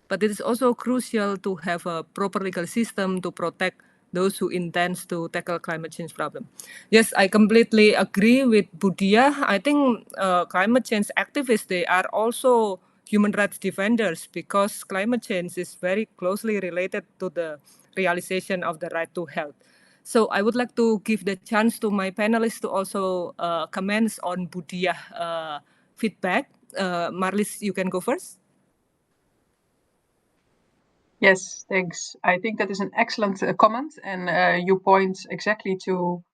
but it is also crucial to have a proper legal system to protect those who intend to tackle climate change problem. Yes, I completely agree with Budia. I think climate change activists, they are also human rights defenders because climate change is very closely related to the realization of the right to health. So I would like to give the chance to my panelists to also comment on Budia feedback. Marlis, you can go first. Yes, thanks. I think that is an excellent comment, and you point exactly to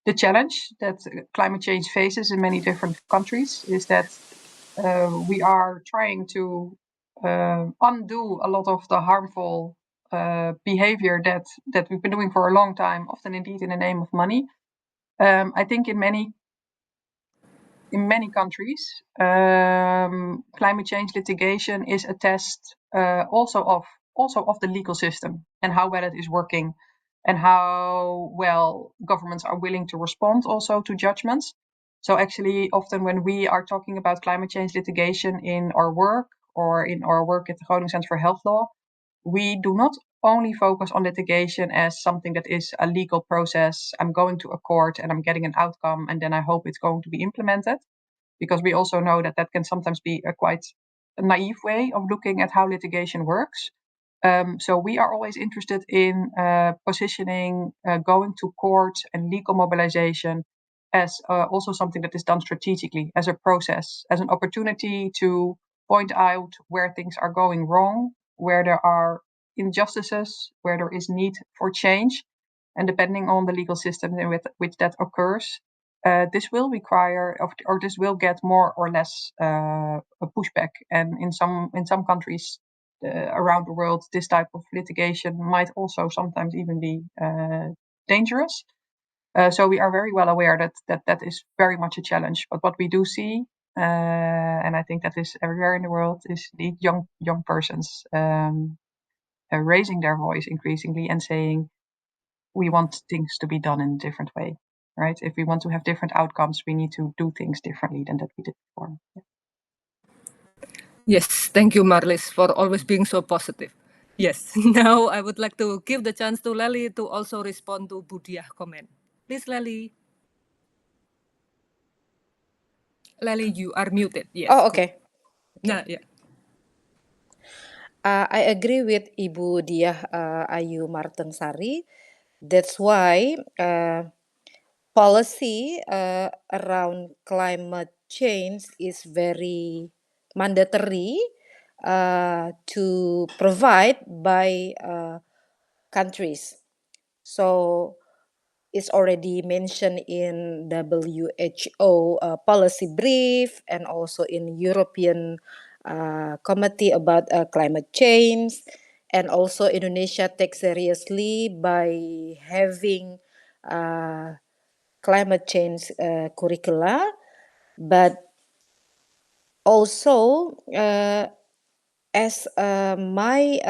the challenge that climate change faces in many different countries. Is that we are trying to undo a lot of the harmful behavior that we've been doing for a long time, often indeed in the name of money. I think in many countries, climate change litigation is a test also of the legal system and how well it is working, and how well governments are willing to respond also to judgments. So actually, often when we are talking about climate change litigation in our work or in our work at the Groningen Center for Health Law, we do not only focus on litigation as something that is a legal process. I'm going to a court and I'm getting an outcome, and then I hope it's going to be implemented, because we also know that that can sometimes be a quite naive way of looking at how litigation works. So we are always interested in positioning going to court and legal mobilization as also something that is done strategically, as a process, as an opportunity to point out where things are going wrong, where there are injustices, where there is need for change. And depending on the legal system in which that occurs, this will require, or this will get more or less a pushback. And in some countries around the world, this type of litigation might also sometimes even be dangerous. So we are very well aware that is very much a challenge. But what we do see, and I think that is everywhere in the world, is the young persons raising their voice increasingly and saying, we want things to be done in a different way, right? If we want to have different outcomes, we need to do things differently than that we did before. Yeah. Yes, thank you, Marlis, for always being so positive. Yes, now I would like to give the chance to Lely to also respond to Budiah comment. Please, Lely. Lely, you are muted. Yes, Oh, go. okay. Nah, yeah. I agree with Ibu Diah Ayu Martensari. That's why policy around climate change is very mandatory to provide by countries. So it's already mentioned in WHO policy brief and also in European Committee about climate change, and also Indonesia takes seriously by having climate change curricula, but also as my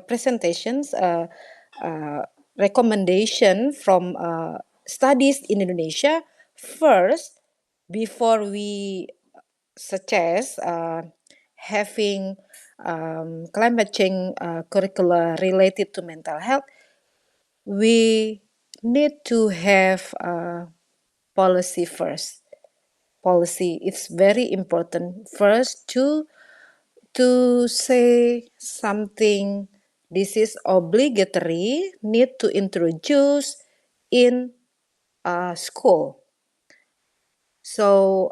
presentations recommendation from studies in Indonesia, first, before we suggest having climate change curricula related to mental health, we need to have policy first. Policy, it's very important first to say something. This is obligatory, need to introduce in school. So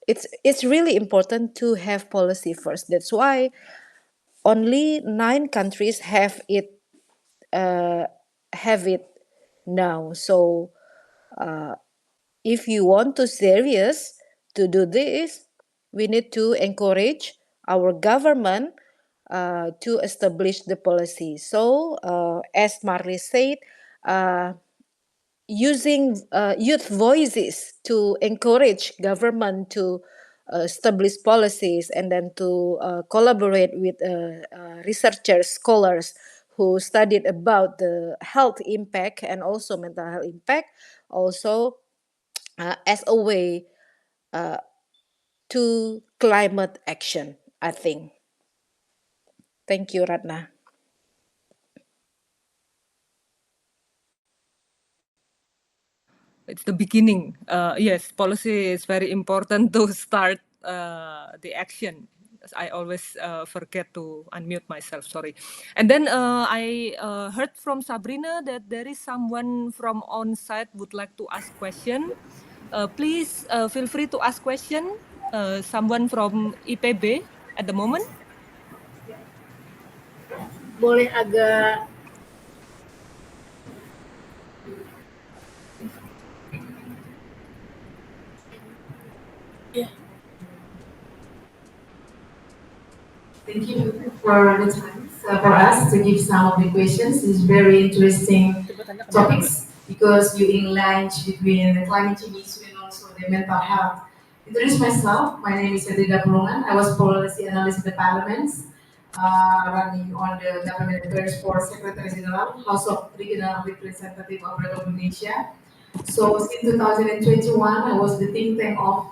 it's really important to have policy first. That's why only 9 countries have it now. So if you want to serious to do this, we need to encourage our government to establish the policy. So as Marley said, uh, using youth voices to encourage government to establish policies, and then to collaborate with researchers, scholars who studied about the health impact and also mental health impact, also as a way to climate action, I think. Thank you, Ratna. It's the beginning. Yes, policy is very important to start the action. I always forget to unmute myself. Sorry. And then I heard from Sabrina that there is someone from on site would like to ask question. Please feel free to ask question. Someone from IPB at the moment. Boleh agak Thank you for the time for us to give some of the questions. It's very interesting topics because you enlarge between the climate change issue and also the mental health. Introduce myself. My name is Edrida Pulungan. I was policy analyst in the Parliament, running on the government affairs for Secretary General, House of Regional Representative of Indonesia. So since 2021, I was the think tank of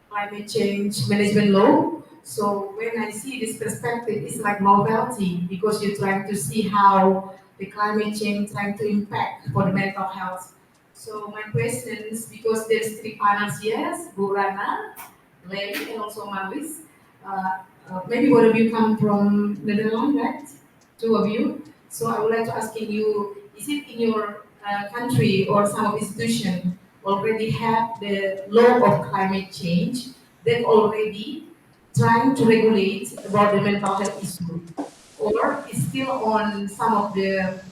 climate change management law. So when I see this perspective, it's like novelty because you're trying to see how the climate change trying to impact for the mental health. So my questions, because there's 3 panels here, Bu Rana, Lely, and also Marlis. Maybe one of you come from Netherlands, right? 2 of you. So I would like to ask you, is it in your country or some institution already have the law of climate change that already trying to regulate about the mental health issue, or is still on some of the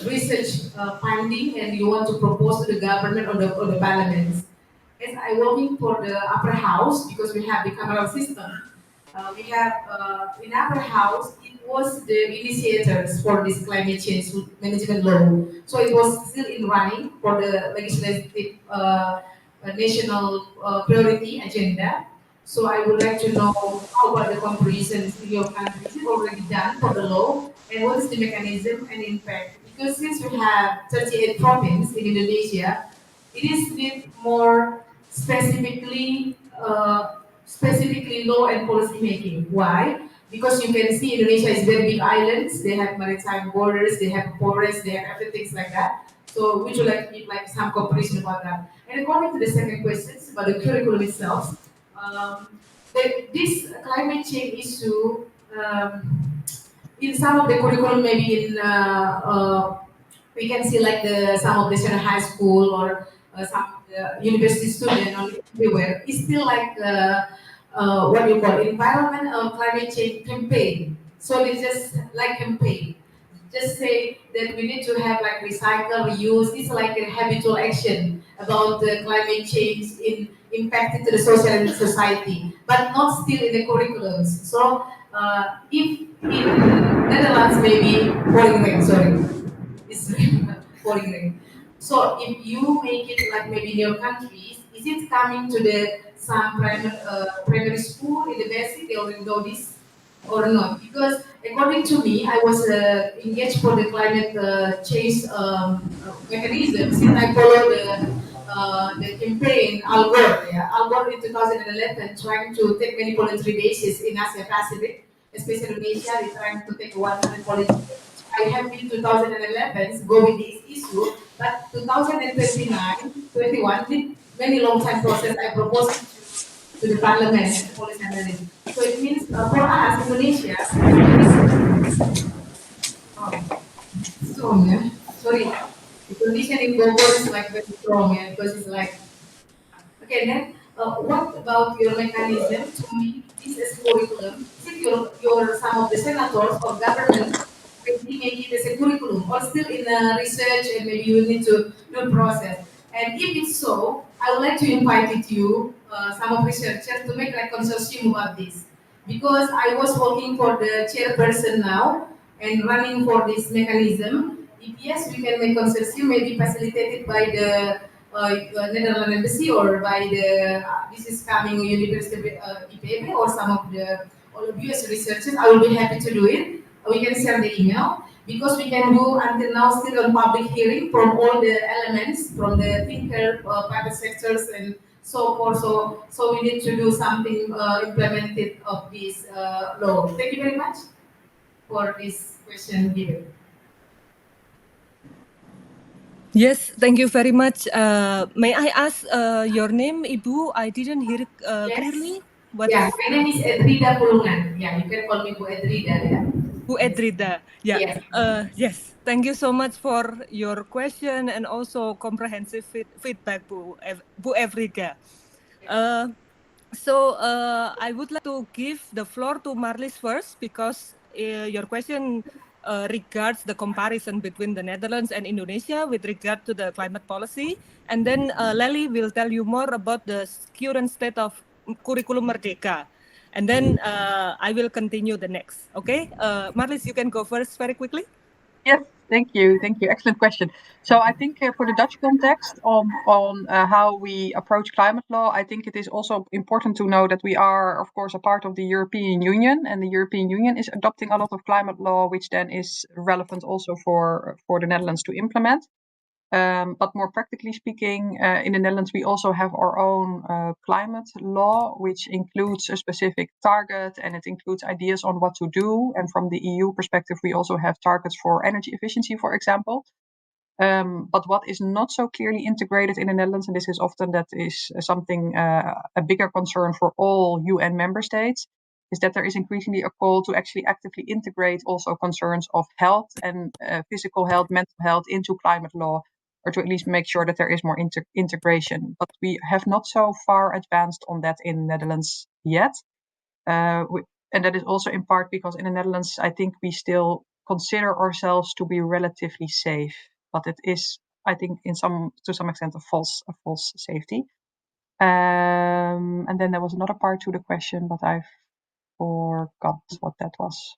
research finding and you want to propose to the government or the parliament? As I working for the upper house because we have the cameral system. We have in upper house, it was the initiators for this climate change management law. So it was still in running for the legislative national priority agenda. So I would like to know how about the comparisons in your country? Is it already done for the law? And what is the mechanism and impact? Because since we have 38 provinces in Indonesia, it is need more specifically law and policy making. Why? Because you can see Indonesia is very big islands. They have maritime borders, they have forests, they have everything like that. So would you like to give like some comparison about that? And according to the second questions about the curriculum itself, um, this climate change issue in some of the curriculum, maybe in we can see like the some of the senior high school or some university student or everywhere is still like what do you call it, environment or climate change campaign. So it's just like campaign. Just say that we need to have like recycle, reuse. It's like a habitual action about the climate change in impacting to the social and society, but not still in the curriculums. So if in Netherlands maybe pouring rain, sorry, it's pouring rain. So if you make it like maybe in your countries, is it coming to the some primary school in the basic? They already know this or not? Because according to me, I was engaged for the climate change mechanism since I follow the campaign Al Gore. Yeah, Al Gore in 2011 trying to take many voluntary bases in Asia Pacific, especially Indonesia. They trying to take 100 voluntary. I have been 2011 go with this issue, but 2029, 21, with many long time process, I proposed to the parliament as a policy analyst. So it means for us, Indonesia, it is oh, strong, yeah. Sorry, the condition in Bogor is like very strong, yeah, because it's like okay then. what about your mechanism to make this as curriculum? Is it your some of the senators or government maybe make it as a curriculum or still in research and maybe you need to do process? And if it's so, I would like to invite it you, some of researchers, to make a consortium about this. Because I was working for the chairperson now and running for this mechanism. If yes, we can make consortium maybe facilitated by the Netherlands embassy or by the this is coming University IPB or some of the all of US researchers. I will be happy to do it. We can share the email because we can do until now still on public hearing from all the elements from the thinker, private sectors, and so forth. So we need to do something implemented of this law. Thank you very much for this question given. Yes, thank you very much. May I ask your name, Ibu? I didn't hear it Yes. clearly. What Yeah, is my name is Edrida Pulungan. Yeah, you can call me Bu Edrida. Yeah. Bu Yes. Edrida? Yeah. Yes. Yes. Thank you so much for your question and also comprehensive feedback, Bu Edrida. Uh, I would like to give the floor to Marlis first because your question regards the comparison between the Netherlands and Indonesia with regard to the climate policy. And then Lely will tell you more about the current state of curriculum Merdeka. And then I will continue the next. Okay, Marlis, you can go first very quickly. Yes, thank you. Thank you. Excellent question. So I think for the Dutch context on how we approach climate law, I think it is also important to know that we are, of course, a part of the European Union, and the European Union is adopting a lot of climate law, which then is relevant also for the Netherlands to implement. But more practically speaking, in the Netherlands, we also have our own climate law, which includes a specific target and it includes ideas on what to do. And from the EU perspective, we also have targets for energy efficiency, for example. But what is not so clearly integrated in the Netherlands, and this is often that is something a bigger concern for all UN member states, is that there is increasingly a call to actually actively integrate also concerns of health and physical health, mental health into climate law, or to at least make sure that there is more integration. But we have not so far advanced on that in the Netherlands yet. And that is also in part because in the Netherlands, I think we still consider ourselves to be relatively safe, but it is, I think, to some extent, a false safety. And then there was another part to the question, but I forgot what that was.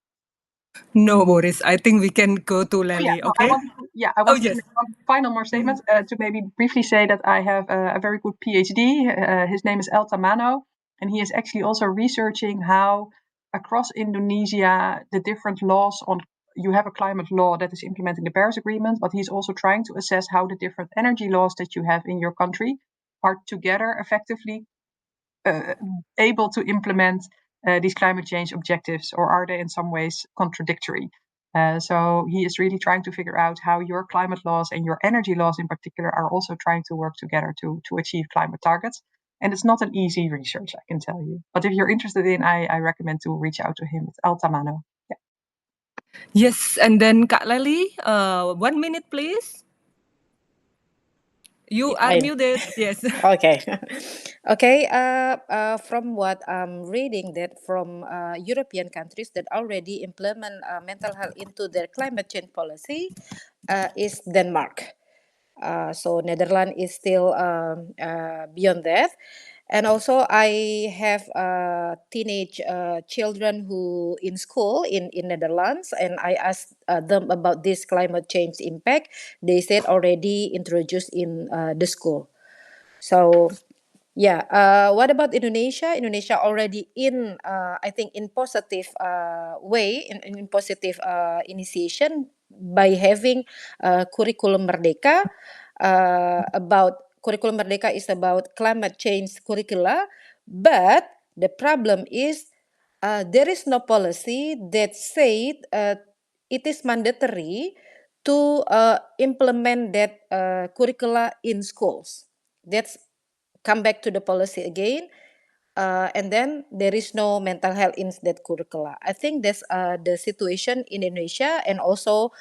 No worries. I think we can go to Oh yeah, Lely. no, Okay. I Oh wanted to yes. make one final more statement to maybe briefly say that I have a very good PhD. His name is El Tamano, and he is actually also researching how across Indonesia the different laws on you have a climate law that is implementing the Paris Agreement, but he's also trying to assess how the different energy laws that you have in your country are together effectively able to implement these climate change objectives, or are they in some ways contradictory? So he is really trying to figure out how your climate laws and your energy laws in particular are also trying to work together to achieve climate targets. And it's not an easy research, I can tell you. But if you're interested in, I recommend to reach out to him. It's Altamano. Yeah. Yes, and then Kak Lely, 1 minute, please. You are I muted. Yes. okay. Okay. From what I'm reading, that from European countries that already implement mental health into their climate change policy is Denmark. So Netherlands is still beyond that. And also, I have teenage children who in school in Netherlands, and I asked them about this climate change impact. They said already introduced in the school. So yeah, what about Indonesia? Indonesia already in, I think, in positive way, in positive initiation by having curriculum Merdeka. About curriculum Merdeka is about climate change curricula, but the problem is there is no policy that said it is mandatory to implement that curricula in schools. That's come back to the policy again. And then there is no mental health in that curricula. I think that's the situation in Indonesia, and also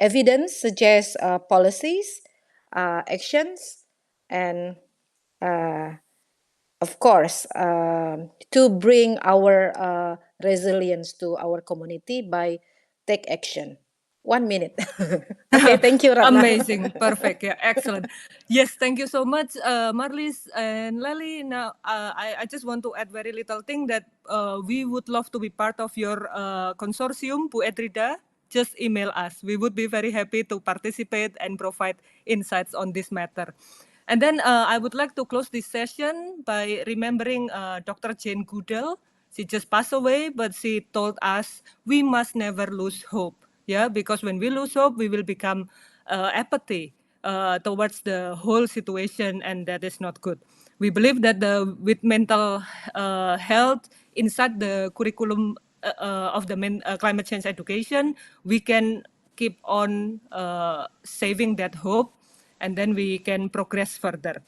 evidence suggests policies, actions, and uh, of course, to bring our resilience to our community by take action. 1 minute. Okay, thank you, Ratna. Amazing. Perfect. Yeah, excellent. Yes, thank you so much, Marlis and Lely. Now, I just want to add very little thing that we would love to be part of your consortium, Bu Edrida. Just email us. We would be very happy to participate and provide insights on this matter. And then I would like to close this session by remembering Dr. Jane Goodall. She just passed away, but she told us we must never lose hope. Yeah, because when we lose hope, we will become apathy towards the whole situation, and that is not good. We believe that with mental health inside the curriculum of the climate change education, we can keep on saving that hope, and then we can progress further.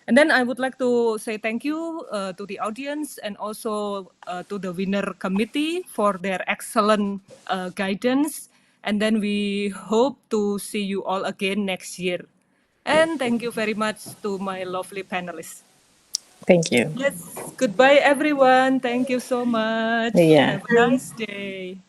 And then I would like to say thank you to the audience and also to the winner committee for their excellent guidance. And then we hope to see you all again next year. And thank you very much to my lovely panelists. Thank you. Yes, goodbye everyone. Thank you so much. Yeah. Have a nice day.